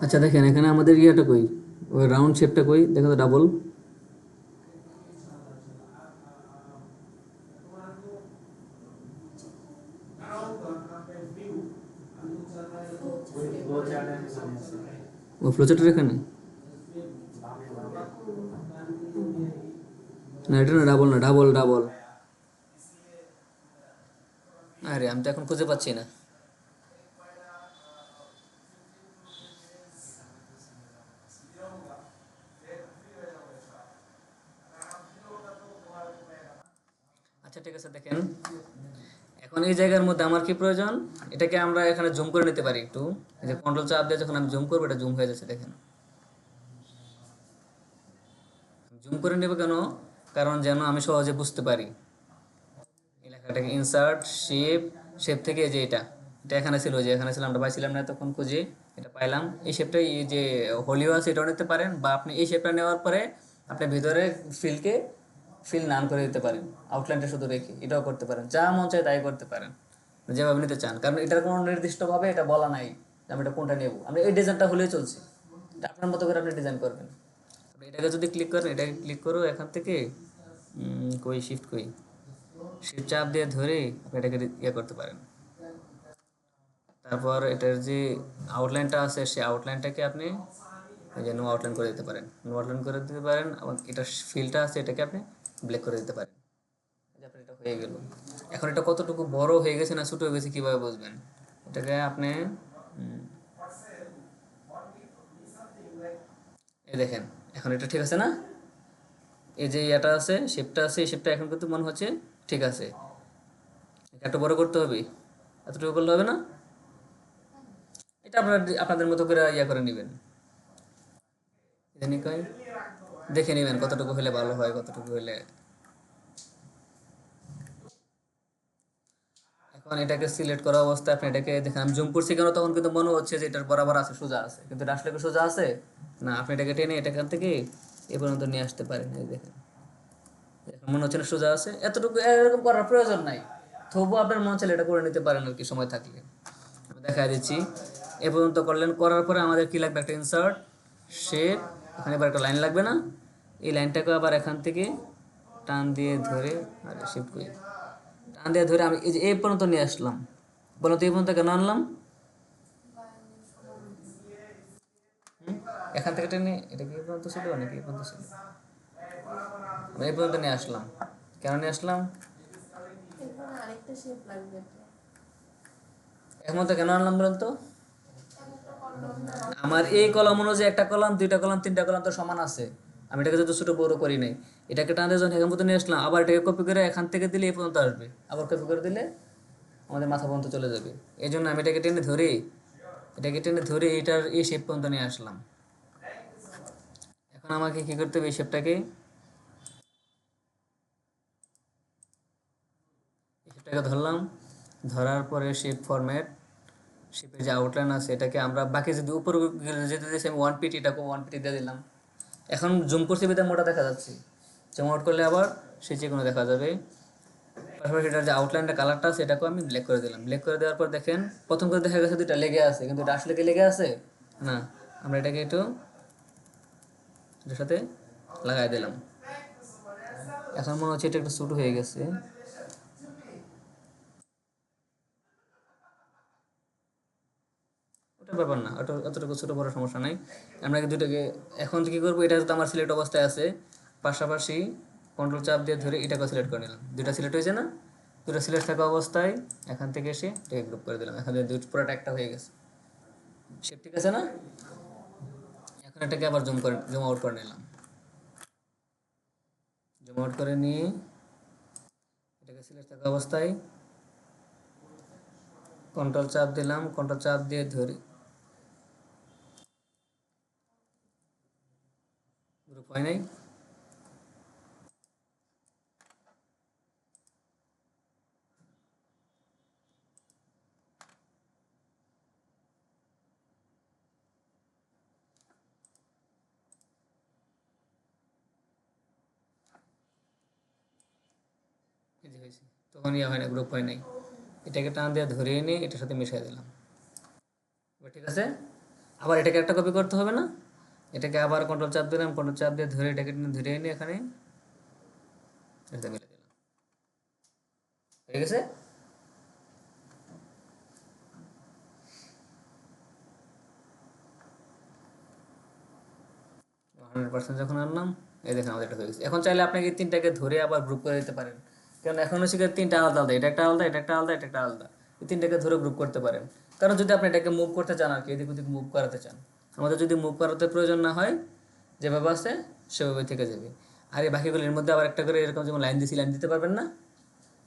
আচ্ছা দেখেন এখানে আমাদের ইয়েটা কই, ওই রাউন্ড শেপটা কই, দেখো তো ডাবল, ও ফ্লোচার্টের এখানে, না এটা না ডাবল, না ডাবল ডাবল, আরে আমি তো এখন খুঁজে পাচ্ছি না। আচ্ছা ঠিক আছে দেখেন, এখন এই জায়গার মধ্যে আমার কি প্রয়োজন, এটাকে আমরা এখানে জুম করে নিতে পারি একটু, এই যে কন্ট্রোল চাপ দিয়ে যখন আমি জুম করবো এটা জুম হয়ে যাচ্ছে দেখেন, জুম করে নেব কেন, কারণ যেন আমি সহজে বুঝতে পারি। এই লেখাটাকে ইনসার্ট শেপ, শেপ থেকে এই যে এটা, এটা এখানে ছিল, যে এখানে ছিল আমরা পাইছিলাম না তখন খুঁজে, এটা পাইলাম। এই শেপটা এই যে হলিও আছে এটাও নিতে পারেন, বা আপনি এই শেপটা নেওয়ার পরে আপনি ভিতরে ফিলকে ফিল নান করে দিতে পারেন, আউটলাইনটা শুধু রেখে এটাও করতে পারেন, যা মন চায় তাই করতে পারেন, যেভাবে নিতে চান। কারণ এটার কোনো নির্দিষ্টভাবে এটা বলা নাই যে আমি এটা কোনটা নেব, আমি এই ডিজাইনটা হলেই চলছে, এটা আপনার মতো করে আপনি ডিজাইন করবেন। আপনি এটাকে যদি ক্লিক করেন, এটাকে ক্লিক করো এখান থেকে, কই শিফট কই, শিফট চাপ দিয়ে ধরে আপনি এটাকে ইয়ে করতে পারেন। তারপর এটার যে আউটলাইনটা আছে সেই আউটলাইনটাকে আপনি এই যে নো আউটলাইন করে দিতে পারেন, নো আউটলাইন করে দিতে পারেন, এবং এটার ফিলটা আছে এটাকে আপনি ব্ল্যাক করে দিতে পারেন। যে আপনার এটা হয়ে গেল। এখন এটা কতটুকু বড় হয়ে গেছে না ছোট হয়ে গেছে কীভাবে বুঝবেন, এটাকে আপনি এই দেখেন এখন এটা ঠিক আছে না? এই যে এটা আছে, শেপটা আছে, এই শেপটা এখন কিন্তু মনে হচ্ছে ঠিক আছে। একটু বড় করতে হবে, এতটুকু করলে হবে না? এটা আপনারা আপনাদের মতো করে ইয়া করে নেবেন, জানি কয় দেখে নেবেন কতটুকু হলে ভালো হয়, কতটুকু হলে। এখন এটাকে সিলেক্ট করা অবস্থায় আপনি এটাকে দেখেন, আমি জুম করছি কেন, তখন কিন্তু মনে হচ্ছে যে এটার বরাবর আছে, সোজা আছে, কিন্তু এটা আসলে কি সোজা আছে না। আপনি এটাকে টেনে এটা এখান থেকে এ পর্যন্ত নিয়ে আসতে পারেন। এই দেখেন এখন মনে হচ্ছে না সোজা আছে, এতটুকু এরকম করার প্রয়োজন নাই। তবুও আপনার মন চাইলে এটা করে নিতে পারেন আর কি, সময় থাকলে। আমি দেখা দিচ্ছি, এ পর্যন্ত করলেন, করার পরে আমাদের কি লাগবে, একটা ইনসার্ট শেপ, এখানে এবার একটা লাইন লাগবে না? এই লাইনটাকে আবার এখান থেকে টান দিয়ে ধরে, আর শিফট করি, টান দিয়ে ধরে আমি এই যে এই পর্যন্ত নিয়ে আসলাম। বলো তো এই পর্যন্ত কেন আনলাম? এখান থেকে টেনে এটা কি এই পর্যন্ত ছিল নাকি এই পর্যন্ত ছিল, আমি এই পর্যন্ত নিয়ে আসলাম। কেন নিয়ে আসলাম? এর মধ্যে কেন আনলাম বলেন তো? আমার এই কলাম অনুযায়ী একটা কলাম, দুইটা কলাম, তিনটা কলাম তো সমান আছে। আমি এটাকে যত ছোট বড় করি নাই, এটাকে টান দিয়ে যখন এখান পর্যন্ত নিয়ে আসলাম, আবার এটাকে কপি করে এখান থেকে দিলে এই পর্যন্ত আসবে, আবার কপি করে দিলে আমাদের মাথা পর্যন্ত চলে যাবে। এই জন্য আমি এটাকে টেনে ধরে এটার এই শেপ পর্যন্ত নিয়ে আসলাম। এখন আমাকে কি করতে হবে, এই শেপটাকে ধরলাম, ধরার পরে শেপ ফরম্যাট, শেপের যে আউটলাইন আছে এটাকে আমরা বাকি যদি উপর যেতে দিয়েছি, আমি 1 পিটি, এটাকে 1 পিটি দিয়ে দিলাম। এখন জুম করছি বিধায় মোটা দেখা যাচ্ছে, জুম আউট করলে আবার সে যে কোনো দেখা যাবে। পাশাপাশি এটার যে আউটলাইনটা কালারটা আছে এটাকেও আমি ব্ল্যাক করে দিলাম। ব্ল্যাক করে দেওয়ার পর দেখেন প্রথম করে দেখা গেছে দুইটা লেগে আছে, কিন্তু এটা আসলে কি লেগে আছে না। আমরা এটাকে একটু এটার সাথে লাগাই দিলাম। এখন মনে হচ্ছে এটা একটু ছোট হয়ে গেছে। ওটা ব্যাপার না, ওটা অতটুকু ছোট বড় সমস্যা নাই। আমরা দুটোকে এখন কি করবো, এটা তো আমার সিলেক্ট অবস্থায় আছে, পাশাপাশি কন্ট্রোল চাপ দিয়ে ধরে এটাকে সিলেক্ট করে নিলাম। দুটা সিলেক্ট হয়েছে না? দুটো সিলেক্ট থাকা অবস্থায় এখান থেকে এসে এটাকে গ্রুপ করে দিলাম, এখান থেকে পুরোটা একটা হয়ে গেছে। শেপ ঠিক আছে না? এখন এটাকে আবার জুম আউট করে নিলাম। জুম আউট করে নিয়ে এটাকে সিলেক্ট থাকা অবস্থায় কন্ট্রোল চাপ দিলাম, কন্ট্রোল চাপ দিয়ে ধরে গ্রুপ হয় নাই। এই যে হয়েছে, তখন ইয়ে হয় না, গ্রুপ হয় নাই। এটাকে টান দিয়ে ধরে এনে এটার সাথে মিশিয়ে দিলাম। এবার ঠিক আছে? আবার এটাকে একটা কপি করতে হবে না? এটাকে আবার কন্ট্রোল চাপ দিলাম, কন্ট্রোল চাপ দিয়ে ধরে এটাকে ধরে এনে এখানে এটাতে মিলে দিলাম। হয়ে গেছে? 100% যখন আনলাম, এই দেখেন আমাদের এটা হয়ে গেছে। এখন চাইলে আপনাকে এই তিনটাকে ধরে আবার গ্রুপ করে দিতে পারেন, কারণ এখন হচ্ছে গিয়ে তিনটা আলাদা আলাদা, এটা একটা আলাদা, এটা একটা আলাদা, এটা একটা আলাদা। এই তিনটাকে ধরে গ্রুপ করতে পারেন, কারণ যদি আপনি এটাকে মুভ করতে চান আর কি, এদিক ওদিক মুভ করাতে চান। আমাদের যদি মুভ করাতে প্রয়োজন না হয়, যেভাবে আছে সেভাবে থেকে যাবে। আর এই বাকিগুলোর মধ্যে আবার একটা করে এরকম যেমন লাইন দিয়েছি, লাইন দিতে পারবেন না?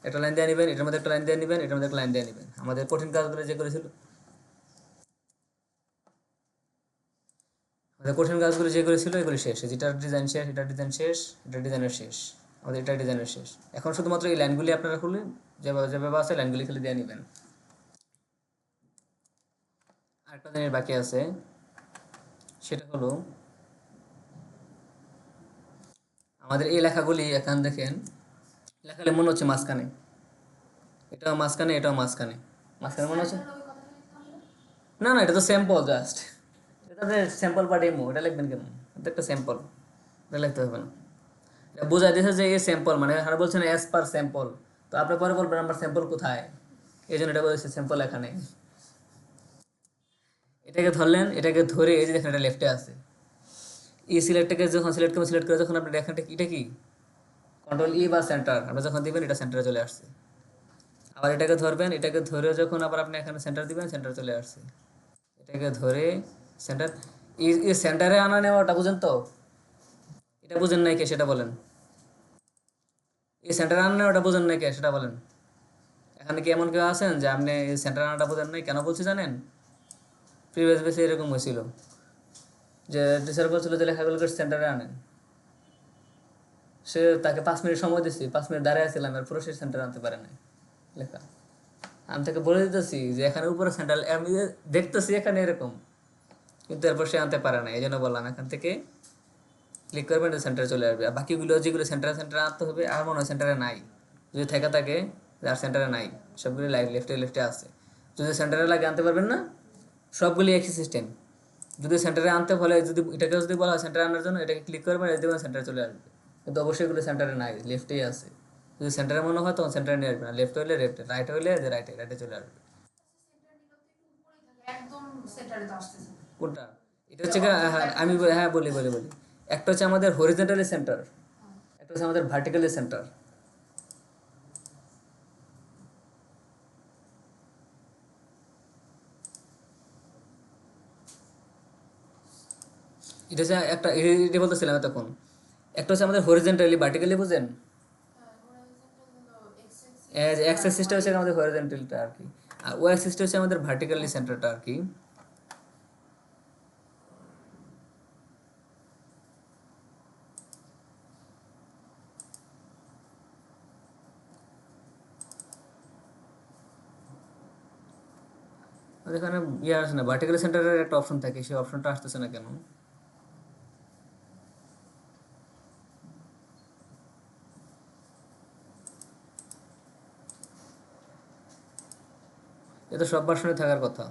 একটা লাইন দিয়ে নেবেন, এটার মধ্যে একটা লাইন দিয়ে নেবেন, এটার মধ্যে একটা লাইন দিয়ে নেবেন। আমাদের কঠিন কাজগুলো যে করেছিল, আমাদের কঠিন কাজগুলো যে করেছিল এগুলো শেষ, যেটার ডিজাইন শেষ, এটার ডিজাইন শেষ, এটার ডিজাইনের শেষ, আমাদের এটার ডিজাইনের শেষ। এখন শুধুমাত্র এই লাইনগুলি আপনারা খুলে যেভাবে যেভাবে আছে লাইনগুলি খেলে দিয়ে নেবেন। আরেকটা জিনিস বাকি আছে, সেটা হলো আমাদের এই লেখাগুলি এখান দেখেন, লেখালে মনে হচ্ছে মাঝখানে, এটাও মাঝখানে, এটাও মাঝখানে, মাঝখানে মনে হচ্ছে না। না, এটা তো স্যাম্পল জাস্ট, এটা তো স্যাম্পল বা ডেমো, এটা লিখবেন কেন? এটা একটা স্যাম্পল, এটা লিখতে হবে না। এটা বোঝাই দিয়েছে যে এই স্যাম্পল, মানে আর বলছেন অ্যাজ পার স্যাম্পল, তো আপনি পরে বলবেন আমার স্যাম্পল কোথায়, এই জন্য এটা বলেছে স্যাম্পল এখানে। এটাকে ধরলেন, এটাকে ধরে এই যে দেখেন এটা লেফটে আছে, এই সিলেক্টটাকে যখন সিলেক্ট করে যখন আপনি দেখেন এটা কি কন্ট্রোল ই বা সেন্টার, আপনি যখন দিবেন এটা সেন্টারে চলে আসছে। আবার এটাকে ধরবেন, এটাকে ধরে যখন আবার আপনি এখানে সেন্টার দিবেন, সেন্টার চলে আসছে। এটাকে ধরে সেন্টার, এই সেন্টারে আনা নেওয়াটা বুঝেন তো? এটা বুঝেন নাই কে সেটা বলেন। এই সেন্টারে আনা নেওয়াটা বুঝেন নাই কে সেটা বলেন। এখানে কি এমন কেউ আছেন যে আপনি এই সেন্টার আনাটা বুঝেন নাই? কেন বলছি জানেন? প্রিভিয়াস বেসে এরকম হয়েছিল যে টিচার বলছিল যে লেখাগুলোকে সেন্টারে আনেন। সে তাকে 5 মিনিট সময় দিছি, 5 মিনিট দাঁড়িয়ে আসছিলাম, এর পুরো সে সেন্টারে আনতে পারে নাই লেখা। আমি তাকে বলে দিতেছি যে এখানে উপরে সেন্টার, আমি দেখতেছি এখানে এরকম, কিন্তু এরপর সে আনতে পারে না। এই জন্য বললাম এখান থেকে ক্লিক করবেন, সেন্টারে চলে আসবে। আর বাকিগুলো যেগুলো সেন্টারে সেন্টারে আনতে হবে, আর মনে হয় সেন্টারে নাই। যদি থেকে থাকে আর সেন্টারে নাই, সবগুলি লেফটে লেফটে আছে। যদি সেন্টারে লাগে আনতে পারবেন না, সবগুলি একই সিস্টেম। যদি সেন্টারে আনতে বলে, যদি এটাকে যদি বলা হয় সেন্টারে আনার জন্য, এটাকে ক্লিক করবেন, এই দেখবেন সেন্টারে চলে আসবে। কিন্তু অবশ্যই এগুলো সেন্টারে নাই, লেফটেই আছে। যদি সেন্টারে মনে হয় তখন সেন্টারে নিয়ে আসবে না, লেফট হইলে লেফটে, রাইট হইলে রাইটে রাইটে চলে আসবে। একদম সেন্টারে তো আসতেছে না। কোনটা? এটা যে হচ্ছে অবজেক্ট হ্যাঁ, দেখা আমি যাচ্ছে। হ্যাঁ বলি। একটা হচ্ছে আমাদের হরিজেন্টালি সেন্টার, একটা হচ্ছে আমাদের ভার্টিক্যালি সেন্টার। এটা হচ্ছে একটা, এটা বলতেছিলাম তখন। একটা হচ্ছে আমাদের হরিজেন্টালি, ভার্টিক্যালি বুঝেন? horizontal হলো x axis এক্স আর অ্যাক্সিসটা y হচ্ছে আমাদের হরিজেন্টালটা আর কি, আর ওয়াই অ্যাক্সিসটা হচ্ছে আমাদের ভার্টিক্যালি সেন্টারটা আর কি। আর এখানে ইয়ে আসে না, ভার্টিক্যালি সেন্টারের একটা অপশন থাকে, সেই অপশনটা আসতেছে না কেন? এ তো সব ভার্সনে থাকার কথা।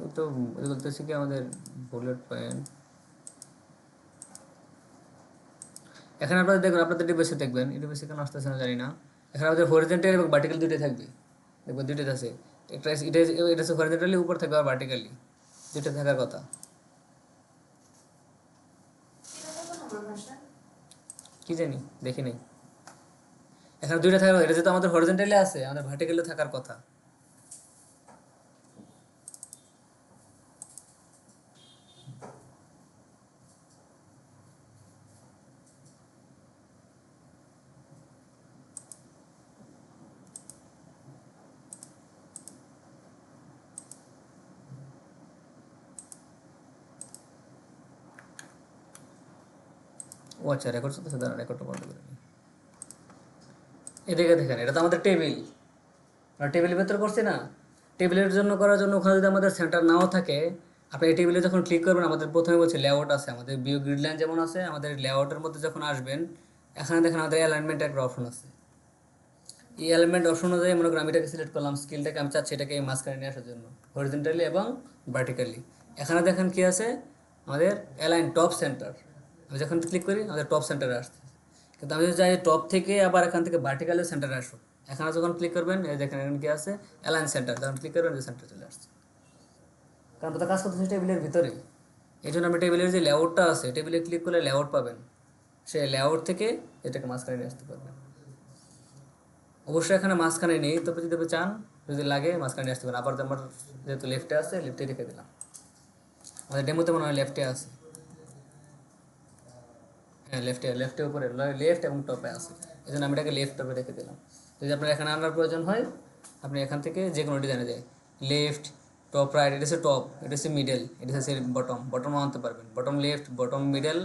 ও তো বলতেছি কি আমাদের বুলেট পয়েন্ট। এখানে আপনাদের দেখবেন, আপনাদের ডিভাইসে দেখবেন, এই ডিভাইসে কেন আসতেছে না জানি না। এখানে আমাদের হরিজেন্টাল এবং ভার্টিক্যাল দুটোই থাকবে, দেখবেন দুটোই আছে। একটা এটা এটা হচ্ছে হরিজেন্টালি উপর থাকবে, আর ভার্টিক্যালি দুটো থাকার কথা। এটা কত নম্বর ভার্সন? কি জানি, দেখি নাই। এখানে দুইটা থাকার কথা, এটা যেহেতু আমাদের হরিজেন্টালি আছে, আমাদের ভার্টিক্যালি থাকার কথা। ও আচ্ছা, রেকর্ড চলতেছে, দাঁড়া রেকর্ডটা বন্ধ করে নিই। এদিকে দেখেন, এটা তো আমাদের টেবিল, আমরা টেবিলের ভেতর করছি না। টেবিলের জন্য করার জন্য ওখানে যদি আমাদের সেন্টার নাও থাকে, আপনি এই টেবিলে যখন ক্লিক করবেন, আমাদের প্রথমে বলছে লেআউট আছে, আমাদের ভিউ গ্রিড লাইন যেমন আছে, আমাদের লেআউটের মধ্যে যখন আসবেন, এখানে দেখেন আমাদের অ্যালাইনমেন্ট একটা অপশন আছে। এই অ্যালাইনমেন্ট অপশন অনুযায়ী মনে করেন আমি এটাকে সিলেক্ট করলাম, স্কিলটাকে আমি চাচ্ছি এটাকে এই মাঝখানে নিয়ে আসার জন্য, হরিজেন্টালি এবং ভার্টিক্যালি। এখানে দেখেন কি আছে, আমাদের অ্যালাইন টপ সেন্টার। আমি যখন ক্লিক করি আমাদের টপ সেন্টারে আসছে। কিন্তু আমি যদি চাই টপ থেকে আবার এখান থেকে ভার্টিক্যালের সেন্টারে আসুক, এখানে যখন ক্লিক করবেন এই দেখেন এখানে কি আছে, অ্যালাইন সেন্টার, যখন ক্লিক করবেন যে সেন্টার চলে আসছে। কারণ আমরা তো কাজ করতেছি টেবিলের ভিতরেই। এই জন্য আমি টেবিলের যে লেআউটটা আছে, টেবিলে ক্লিক করলে লেআউট পাবেন, সেই লেআউট থেকে এটাকে মাঝখানে নিয়ে আসতে পারবেন। অবশ্যই এখানে মাঝখানে নেই, তবে যদি আপনি চান, যদি লাগে মাঝখানে নিয়ে আসতে পারেন। আবার আমার যেহেতু লেফটে আছে, লেফটে রেখে দিলাম। আমাদের ডেমোতে মনে হয় লেফটে আছে। হ্যাঁ, লেফটে, লেফটে উপরে, লেফট এবং টপে আছে। এই জন্য আমি এটাকে লেফট টপে রেখে দিলাম। যদি আপনার এখানে আনার প্রয়োজন হয়, আপনি এখান থেকে যে কোনো ডিজাইনে যায়, লেফট, টপ রাইট, এটা হচ্ছে টপ, এটা হচ্ছে মিডল, এটা হচ্ছে বটম, বটমও আনতে পারবেন। বটম লেফট, বটম মিডল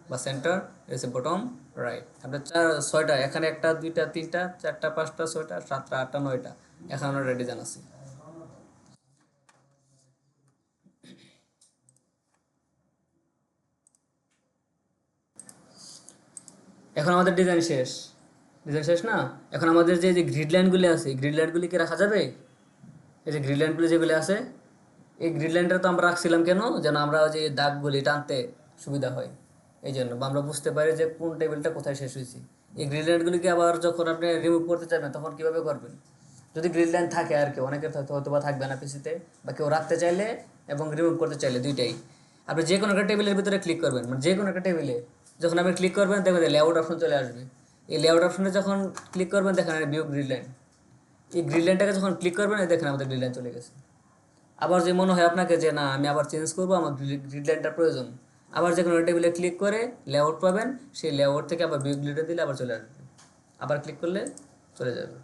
বা সেন্টার, এটা হচ্ছে বটম রাইট। আপনার ছয়টা, এখানে একটা দুইটা তিনটা চারটা পাঁচটা ছয়টা সাতটা আটটা নয়টা, এখানে একটা ডিজাইন আছে। এখন আমাদের ডিজাইন শেষ, ডিজাইন শেষ না। এখন আমাদের যে যে গ্রিড লাইনগুলি আছে, এই গ্রিড লাইনগুলি কি রাখা যাবে? এই যে গ্রিড লাইনগুলি যেগুলি আছে, এই গ্রিড লাইনটা তো আমরা রাখছিলাম কেন, যেন আমরা যে দাগগুলি টানতে সুবিধা হয়, এই জন্য, বা আমরা বুঝতে পারি যে কোন টেবিলটা কোথায় শেষ হয়েছে। এই গ্রিড লাইনগুলিকে আবার যখন আপনি রিমুভ করতে চাইবেন, তখন কীভাবে করবেন? যদি গ্রিড লাইন থাকে আর কি, অনেকের হয়তো বা থাকবে না পিসিতে, বা কেউ রাখতে চাইলে এবং রিমুভ করতে চাইলে দুইটাই, আপনি যে কোনো একটা টেবিলের ভিতরে ক্লিক করবেন, মানে যে কোনো একটা টেবিলে যখন আপনি ক্লিক করবেন, দেখবেন লেআউট অপশন চলে আসবে। এই লেআউট অপশনে যখন ক্লিক করবেন, দেখেন ভিউ গ্রিড লাইন, এই গ্রিড লাইনটাকে যখন ক্লিক করবেন, এই দেখেন আমাদের গ্রিড লাইন চলে গেছে। আবার যে মনে হয় আপনাকে যে না আমি আবার চেঞ্জ করবো, আমার গ্রিড লাইনটার প্রয়োজন, আবার যে কোনো টেবিলে ক্লিক করে লেআউট পাবেন, সেই লেআউট থেকে আবার ভিউ গ্রিডে দিলে আবার চলে আসবে, আবার ক্লিক করলে চলে যাবে।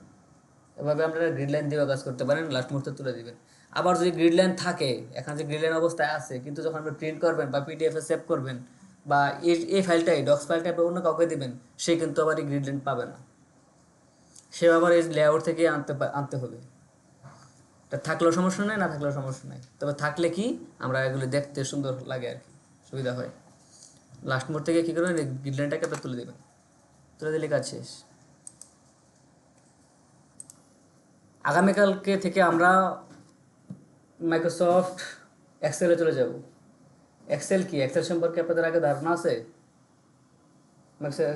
এভাবে আপনারা গ্রিড লাইন দিয়েও কাজ করতে পারেন, লাস্ট মুহূর্তে তুলে দিবেন। আবার যদি গ্রিড লাইন থাকে, এখন যে গ্রিড লাইন অবস্থায় আছে, কিন্তু যখন আপনি প্রিন্ট করবেন বা পিডিএফে সেভ করবেন বা এই ফাইলটাই ডক্স ফাইলটা আপনি অন্য কাউকে দিবেন, সে কিন্তু আবার এই গ্রিড লাইন পাবে না, সে আবার এই লেআউট থেকে আনতে হবে। এটা থাকলেও সমস্যা নেই, না থাকলেও সমস্যা নেই, তবে থাকলে কি আমরা এগুলো দেখতে সুন্দর লাগে আর কি, সুবিধা হয়। লাস্ট মোড থেকে কী করবেন, গ্রিড লাইনটাকে আপনি তুলে দেবেন, তুলে দিলে কাজ শেষ। আগামীকালকে থেকে আমরা মাইক্রোসফট এক্সেলে চলে যাব। এক্সেল কি, এক্সেল সম্পর্কে আপনাদের আগে ধারণা আছে?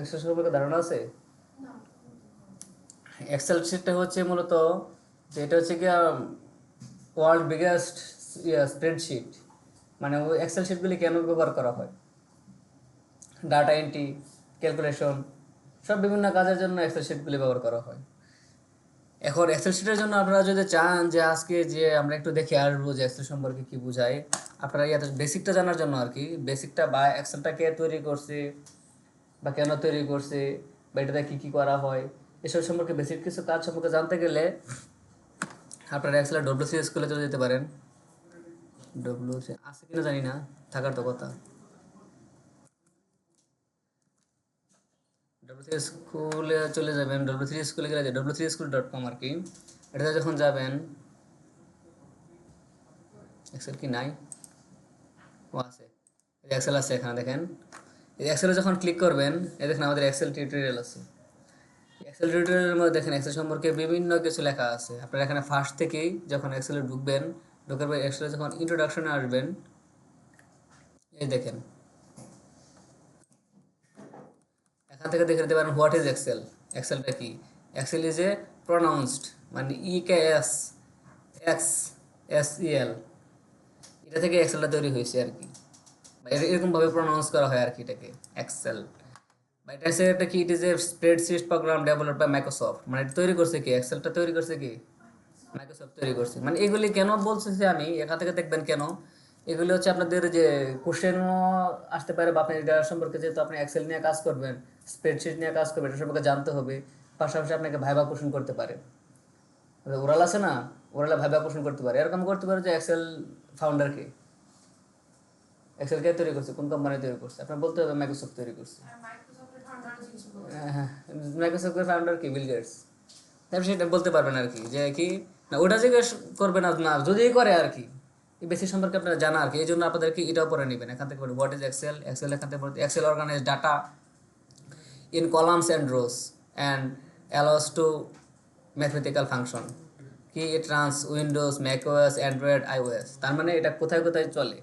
এক্সেল সম্পর্কে ধারণা আছে? না। এক্সেল শিটটা হচ্ছে মূলত যে এটা হচ্ছে কি ওয়ার্ল্ড বিগেস্ট স্প্রেডশিট। মানে ওই এক্সেল শিটগুলি কেন ব্যবহার করা হয়, ডাটা এন্ট্রি, ক্যালকুলেশন, সব বিভিন্ন কাজের জন্য এক্সেল শিটগুলি ব্যবহার করা হয়। এখন এক্সেল শিটের জন্য আপনারা যদি চান যে আজকে যে আমরা একটু দেখে আসবো যে এক্সেল সম্পর্কে কি বোঝায়, আপনারা ইয়াতে বেসিকটা জানার জন্য আর কি, বেসিকটা বা এক্সেলটা কে তৈরি করছে বা কেন তৈরি করছে বা এটাতে কী কী করা হয়, এসব সম্পর্কে বেসিক কিছু কাজ সম্পর্কে জানতে গেলে আপনারা এক্সেলের ডব্লিউসি স্কুলে চলে যেতে পারেন। ডব্লিউসি আছে কিনা জানি না, থাকার তো কথা। ডব্লিউসি স্কুলে চলে যাবেন, ডব্লিউসি স্কুলে গেলে w3school.com আর কি, এটাতে যখন যাবেন, এক্সেল কি নাই, ও আছে, এক্সেল আছে এখানে দেখেন। এই এক্সেলে যখন ক্লিক করবেন, এই দেখেন আমাদের এক্সেল টিউটোরিয়াল আছে। এক্সেল টিউটোরিয়ালের মধ্যে দেখেন এক্সেল সম্পর্কে বিভিন্ন কিছু লেখা আছে। আপনারা এখানে ফার্স্ট থেকেই যখন এক্সেলে ঢুকবেন, ঢোকার পর এক্সেলে যখন ইন্ট্রোডাকশনে আসবেন, এই দেখেন এখান থেকে দেখে নিতে পারেন হোয়াট ইজ এক্সেল। এক্সেলটা কি, এক্সেল ইজ এ প্রনাউন্সড, মানে EKS XSEL, এটা থেকে এক্সেলটা তৈরি হয়েছে আর কি, বা এরকমভাবে প্রনাউন্স করা হয় আর কি এটাকে এক্সেল। বা এটা হচ্ছে একটা কি, it is a spreadsheet program developed by Microsoft. মানে এটা তৈরি করছে কি, এক্সেলটা তৈরি করছে কি মাইক্রোসফট তৈরি করছে। মানে এগুলি কেন বলতেছি আমি, এখান থেকে দেখবেন কেন এগুলি হচ্ছে আপনাদের যে কোশ্চেনও আসতে পারে, বা আপনি এটা সম্পর্কে যেহেতু আপনি এক্সেল নিয়ে কাজ করবেন, স্প্রেডশিট নিয়ে কাজ করবেন, এটা সম্পর্কে জানতে হবে। পাশাপাশি আপনাকে ভাইবা কোশ্চেন করতে পারে, ওরাল আছে না, ওরালে ভাইবা কোশ্চেন করতে পারে, এরকম করতে পারে যে এক্সেল ফাউন্ডারকে, এক্সেল কে তৈরি করছে, কোন কোম্পানি তৈরি করছে, আপনার বলতে হবে মাইক্রোসফট তৈরি করছে। আর মাইক্রোসফটের ফাউন্ডার জিজ্ঞেস করবো। হ্যাঁ, মাইক্রোসফটের ফাউন্ডার কি, বিল গেটস। তারপর সেটা বলতে পারবেন আর কি, যে কি না ওটা জিজ্ঞেস করবে না, না যদি করে আর কি, এই বেসিক সম্পর্কে আপনারা জানা আর কি, এই জন্য আপনাদেরকে এটাও পরে নেবেন। এখান থেকে হোয়াট ইজ এক্সেল, এক্সেল এখান থেকে Excel organize data in columns and rows and allows to mathematical function, কি it runs Windows, macOS, Android, iOS। তার মানে এটা কোথায় কোথায় চলে,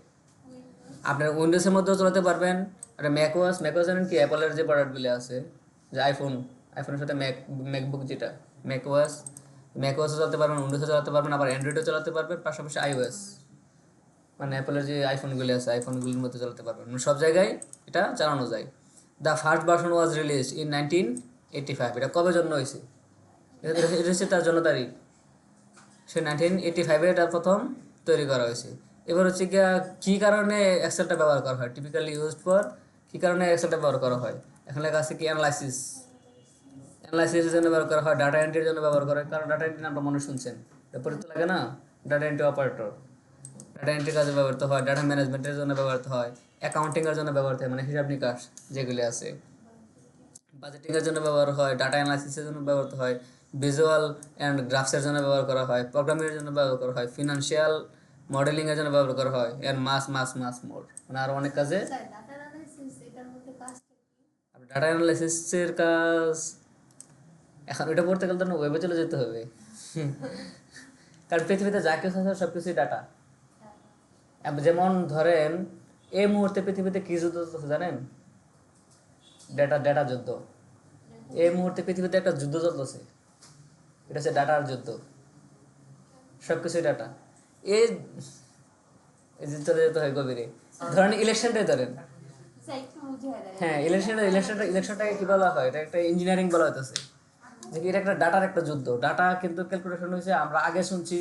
আপনার উইন্ডোজের মধ্যেও চালাতে পারবেন, আর ম্যাকওএস জানেন কি, অ্যাপলের যে প্রোডাক্টগুলি আছে, যে আইফোনের সাথে ম্যাকবুক যেটা ম্যাকওএসও চালাতে পারবেন, উইন্ডোজও চালাতে পারবেন, আবার অ্যান্ড্রয়েডও চালাতে পারবেন, পাশাপাশি iOS মানে অ্যাপলের যে আইফোনগুলি আছে, আইফোনগুলির মধ্যে চালাতে পারবেন, মানে সব জায়গায় এটা চালানো যায়। The first version was release in 1985। এটা কবে জন্য হয়েছে, এটা হচ্ছে তার জন্য তারিখ, সে 1985-এ এটা প্রথম তৈরি করা হয়েছে। এবার হচ্ছে কী কারণে এক্সেলটা ব্যবহার করা হয়, টিপিক্যালি ইউজড ফর, কী কারণে এক্সেলটা ব্যবহার করা হয়, এখানে লেখা আছে কি অ্যানালাইসিসের জন্য ব্যবহার করা হয়, ডাটা এন্ট্রির জন্য ব্যবহার করা হয়। কারণ ডাটা এন্ট্রি নামটা মনে শুনছেন, পরিচিত লাগে না, data entry operator, data entry কাজে ব্যবহৃত হয়, ডাটা ম্যানেজমেন্টের জন্য ব্যবহৃত হয়, অ্যাকাউন্টিংয়ের জন্য ব্যবহৃত হয়, মানে হিসাব নিকাশ যেগুলি আছে, বাজেটিংয়ের জন্য ব্যবহার হয়, ডাটা অ্যানালাইসিসের জন্য ব্যবহৃত হয়, ভিজুয়াল অ্যান্ড গ্রাফসের জন্য ব্যবহার করা হয়, প্রোগ্রামিংয়ের জন্য ব্যবহার করা হয়, ফিনান্সিয়াল মডেলিংয়ের জন্য ব্যবহার করা হয়, এর মাস মোর, মানে আরও অনেক কাজে। ডাটা অ্যানালাইসিসের কাজ এখন ওইটা পড়তে গেলে তো ওয়েবে চলে যেতে হবে, কারণ পৃথিবীতে যা কিছু আছে সব কিছুই ডাটা। যেমন ধরেন এই মুহূর্তে পৃথিবীতে কী যুদ্ধ চলতেছে জানেন, ডাটা যুদ্ধ। এই মুহূর্তে পৃথিবীতে একটা যুদ্ধ চলতেছে, এটা হচ্ছে ডাটার যুদ্ধ, সব কিছুই ডাটা। এই যে চলে যেতে হয় গভীরে, ধরেন ইলেকশনটাই ধরেন, হ্যাঁ ইলেকশনটাকে কি বলা হয়, এটা একটা ইঞ্জিনিয়ারিং বলা হইতেছে, যে এটা একটা ডাটার একটা যুদ্ধ। ডাটা কিন্তু ক্যালকুলেশন হয়েছে, আমরা আগে শুনছি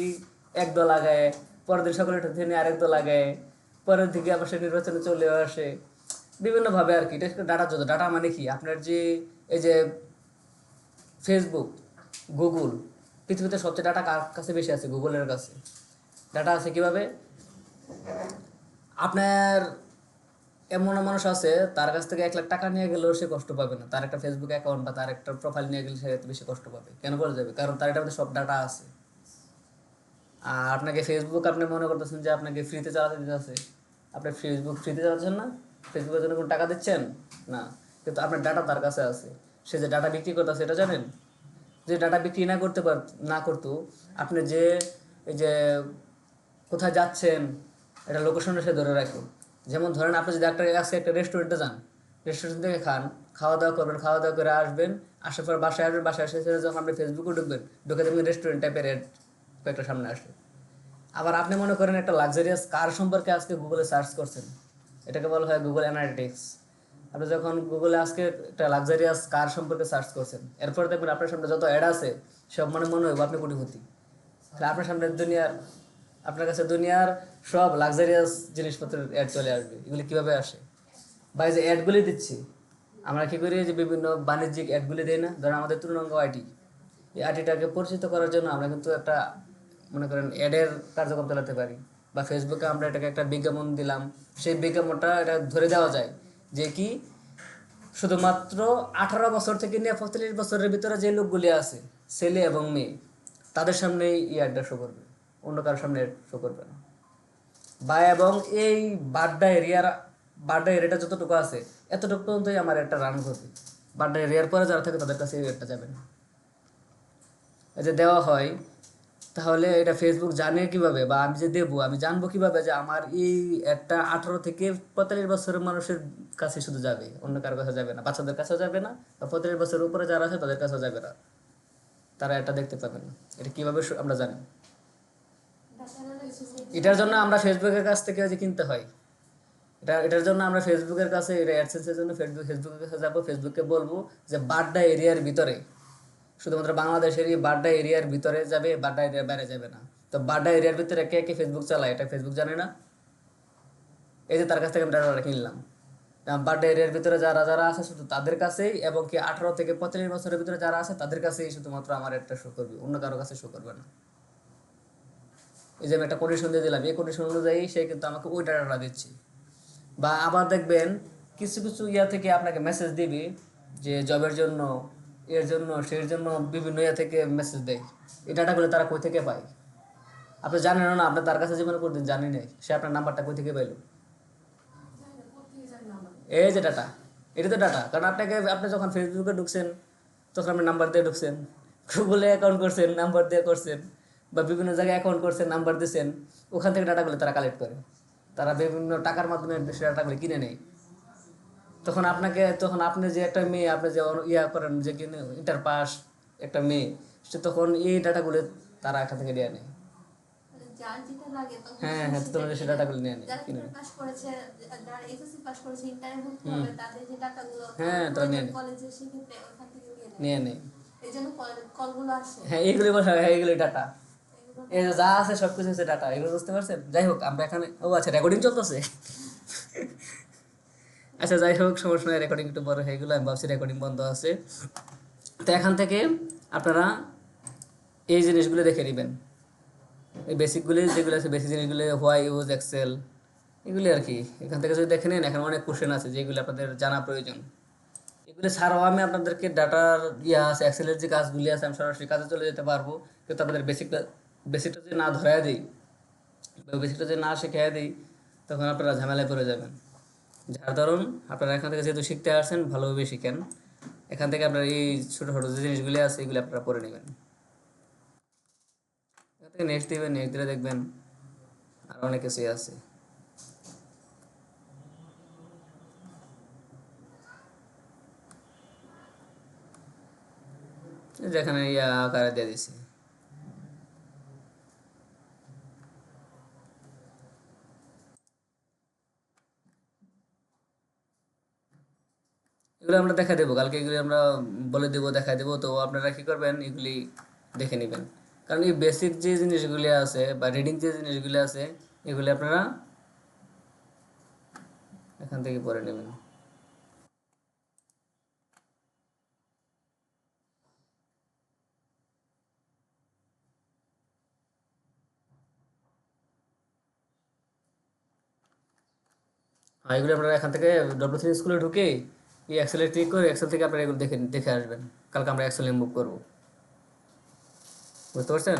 এক দল আগায়, পরের দিন সকালে উঠে নিয়ে আরেক দল লাগায়, পরের দিকে আবার সে নির্বাচনে চলে আসে, বিভিন্নভাবে আর কি। এটা ডাটা যত ডাটা মানে কি আপনার যে এই যে ফেসবুক, গুগল, পৃথিবীতে সবচেয়ে ডাটা কার কাছে বেশি আছে? গুগলের কাছে। ডাটা আছে কিভাবে? আপনার এমন মানুষ আছে তার কাছ থেকে 1 লাখ টাকা নিয়ে গেলেও সে কষ্ট পাবে না, তার একটা ফেসবুক অ্যাকাউন্ট বা তার একটা প্রোফাইল নিয়ে গেলে সে এত বেশি কষ্ট পাবে। কেন বলে যাবে? কারণ তার এটার মধ্যে সব ডাটা আছে। আর আপনাকে ফেসবুক আপনি মনে করতেছেন যে আপনাকে ফ্রিতে চালাতে দিতেছে, আপনি ফেসবুক ফ্রিতে চালাচ্ছেন না, ফেসবুকের জন্য কোনো টাকা দিচ্ছেন না, কিন্তু আপনার ডাটা তার কাছে আছে। সে যে ডাটা বিক্রি করতেছে এটা জানেন? যে ডাটা বিক্রি না করতো, আপনি যে এই যে কোথায় যাচ্ছেন এটা লোকেশনটা সে ধরে রাখে। যেমন ধরেন আপনি যদি আজকে একটা রেস্টুরেন্টে যান, রেস্টুরেন্ট থেকে খাওয়া দাওয়া করবেন, খাওয়া দাওয়া করে আসবেন, আসার পর বাসায় আসবেন, বাসায় এসে যখন আপনি ফেসবুকে ঢুকবেন, ঢুকে দেখবেন রেস্টুরেন্ট টাইপের অ্যাড কয়েকটা সামনে আসে। আবার আপনি মনে করেন একটা লাক্সারিয়াস কার সম্পর্কে আজকে গুগলে সার্চ করছেন, এটাকে বলা হয় গুগল অ্যানালিটিক্স। আপনি যখন গুগলে আজকে একটা লাক্সারিয়াস কার সম্পর্কে সার্চ করছেন, এরপর দেখবেন আপনার সামনে যত অ্যাড আছে সব মনে হইব আপনি কোটিপতি। তাহলে আপনার সামনে আপনার কাছে দুনিয়ার সব লাক্সারিয়াস জিনিসপত্রের অ্যাড চলে আসবে। এগুলি কীভাবে আসে? বা এই যে অ্যাডগুলি দিচ্ছি, আমরা কী করি যে বিভিন্ন বাণিজ্যিক অ্যাডগুলি দিই না? ধরেন আমাদের তৃণাঙ্গ আইটি, এই আইটিটাকে পরিচিত করার জন্য আমরা কিন্তু একটা মনে করেন অ্যাডের কার্যক্রম চালাতে পারি। বা ফেসবুকে আমরা এটাকে একটা বিজ্ঞাপন দিলাম, সেই বিজ্ঞাপনটা এটা ধরে দেওয়া যায় যে কি শুধুমাত্র 18 বছর থেকে নিয়ে 45 বছরের ভিতরে যে লোকগুলি আছে, ছেলে এবং মেয়ে, তাদের সামনেই এই অ্যাডটা শো করবে, অন্য কারোর সামনে শো করবে না। বা এবং এই বাড্ডা এরিয়াটা যতটুকু আছে এতটুকু পর্যন্তই আমার একটা রান করবে। বাড্ডা এরিয়ার পরে যারা থাকে তাদের কাছে এই অ্যাডটা যাবে না। এই যে দেওয়া হয়, তাহলে এটা ফেসবুক জানে কিভাবে, বা আমি যে দেবো আমি জানবো কিভাবে যে আমার এই অ্যাডটা 18 থেকে 45 বছরের মানুষের কাছে শুধু যাবে, অন্য কারোর কাছে যাবে না, বাচ্চাদের কাছেও যাবে না, বা 45 বছরের উপরে যারা আছে তাদের কাছেও যাবে না, তারা এটা দেখতে পাবে না। এটা কিভাবে আমরা জানি? এটার জন্য আমরা ফেসবুকের কাছ থেকে যে কিনতে হয়, এটার জন্য আমরা ফেসবুকের কাছে, এটা অ্যাডসেন্সের জন্য ফেসবুকের কাছে যাবো, ফেসবুকে বলবো যে বাড্ডা এরিয়ার ভিতরে, শুধুমাত্র বাংলাদেশের এই বাড্ডা এরিয়ার ভিতরে যাবে, বাড্ডা এরিয়ার বাইরে যাবে না। তো বাড্ডা এরিয়ার ভিতরে কে কে ফেসবুক চালায় এটা ফেসবুক জানে না। এই যে তার কাছ থেকে আমি ডাটাটা কিনলাম, বাড্ডা এরিয়ার ভিতরে যারা যারা আছে শুধু তাদের কাছেই, এবং কি 18 থেকে 45 বছরের ভিতরে যারা আছে তাদের কাছেই শুধুমাত্র আমার একটা শো করবে, অন্য কারো কাছে শো করবে না। এই যে আমি একটা কন্ডিশন দিয়ে দিলাম, এই কন্ডিশন অনুযায়ী সে কিন্তু আমাকে ওই ডাটাটা দিচ্ছে। বা আবার দেখবেন কিছু কিছু ইয়া থেকে আপনাকে মেসেজ দিবে যে জবের জন্য, এর জন্য, সের জন্য, বিভিন্ন ইয়া থেকে মেসেজ দেয়। এই ডাটাগুলো তারা কই থেকে পায়? আপনি জানেন না, আপনি তার কাছে জীবনে কোনদিন জানি নাই, সে আপনার নাম্বারটা কই থেকে পাইলো? এই যে ডাটা, এটা তো ডাটা। কারণ আপনি যখন ফেসবুকে ঢুকছেন তখন আপনি নাম্বার দিয়ে ঢুকছেন, গুগলে অ্যাকাউন্ট করছেন নাম্বার দিয়ে করছেন, বা বিভিন্ন জায়গায় অ্যাকাউন্ট করছেন নাম্বার দিয়েছেন, ওখান থেকে ডাটাগুলো তারা কালেক্ট করে, তারা বিভিন্ন টাকার মাধ্যমে সে ডাটাগুলো কিনে নেয়। তখন আপনি যে একটা মেয়ে, আপনি যে ইয়া করেন যে কিনে ইন্টার পাস একটা মেয়ে, সে তখন এই ডাটাগুলো তারা এখান থেকে নিয়ে নেয়। যার যেটা লাগে তখন হ্যাঁ হ্যাঁ, তো তোমাদের সে ডাটাগুলো নিয়ে নেয়, যারা কিনে ইন্টার পাস করেছে, যারা এসএসসি পাস করেছে, ইন্টারে ভর্তি হবে, তাদের যে ডাটাগুলো হ্যাঁ, তারা নিয়ে নেয়, কলেজে সেক্ষেত্রে ওখান থেকে নিয়ে নেয়। নিয়ে নেয়। এই জন্য কলগুলো আসে। হ্যাঁ, এইগুলি বসা, হ্যাঁ এইগুলি ডাটা, এই যে যা আছে সব কিছু হচ্ছে ডাটা, এগুলো বুঝতে পারছেন? যাই হোক, আমরা এখানে, ও আচ্ছা রেকর্ডিং চলতেছে। আচ্ছা যাই হোক, সমস্যা নয়, রেকর্ডিং একটু বড় হয়ে গেলো, আমি ভাবছি রেকর্ডিং বন্ধ আছে। তো এখান থেকে আপনারা এই জিনিসগুলো দেখে নেবেন, এই বেসিকগুলি যেগুলো আছে, বেসিক জিনিসগুলো, হোয়াই ইউজ এক্সেল, এগুলি আর কি। এখান থেকে যদি দেখে নেন, এখানে অনেক কোশ্চেন আছে যেগুলো আপনাদের জানা প্রয়োজন। এগুলো ছাড়াও আমি আপনাদেরকে ডাটার ইয়ে আছে, এক্সেলের যে কাজগুলি আছে, আমি সরাসরি কাজে চলে যেতে পারবো, কিন্তু আপনাদের বেসিকটা যদি না ধরাই দিই, বা বেসিকটা যদি না শিখিয়ে দিই, তখন আপনারা ঝামেলায় পড়ে যাবেন। যার ধরুন আপনারা এখান থেকে যেহেতু শিখতে আসছেন, ভালোভাবে শিখেন, এখান থেকে আপনারা এই ছোটো ছোটো যে জিনিসগুলি আছে এগুলি আপনারা পড়ে নেবেন। এখান থেকে নেক্সট দিবেন, নেক্সট দিলে দেখবেন আর অনেক কিছুই আছে। যেখানে ইয়া আকারে দিয়ে দিছি, এগুলো আমরা দেখা দেবো কালকে, এগুলি আমরা বলে দেবো, দেখা দেবো। তো আপনারা কী করবেন, এগুলি দেখে নেবেন, কারণ এই বেসিক যে জিনিসগুলি আছে বা রিডিং যে জিনিসগুলি আছে এগুলি আপনারা এখান থেকে পড়ে নেবেন। আর এগুলো আপনারা এখান থেকে W3 স্কুলে ঢুকে এই এক্সেলে ক্লিক করে এক্সেল থেকে আপনারা এগুলো দেখে দেখে আসবেন। কালকে আমরা এক্সেল মুভ করবো, বুঝতে পারছেন?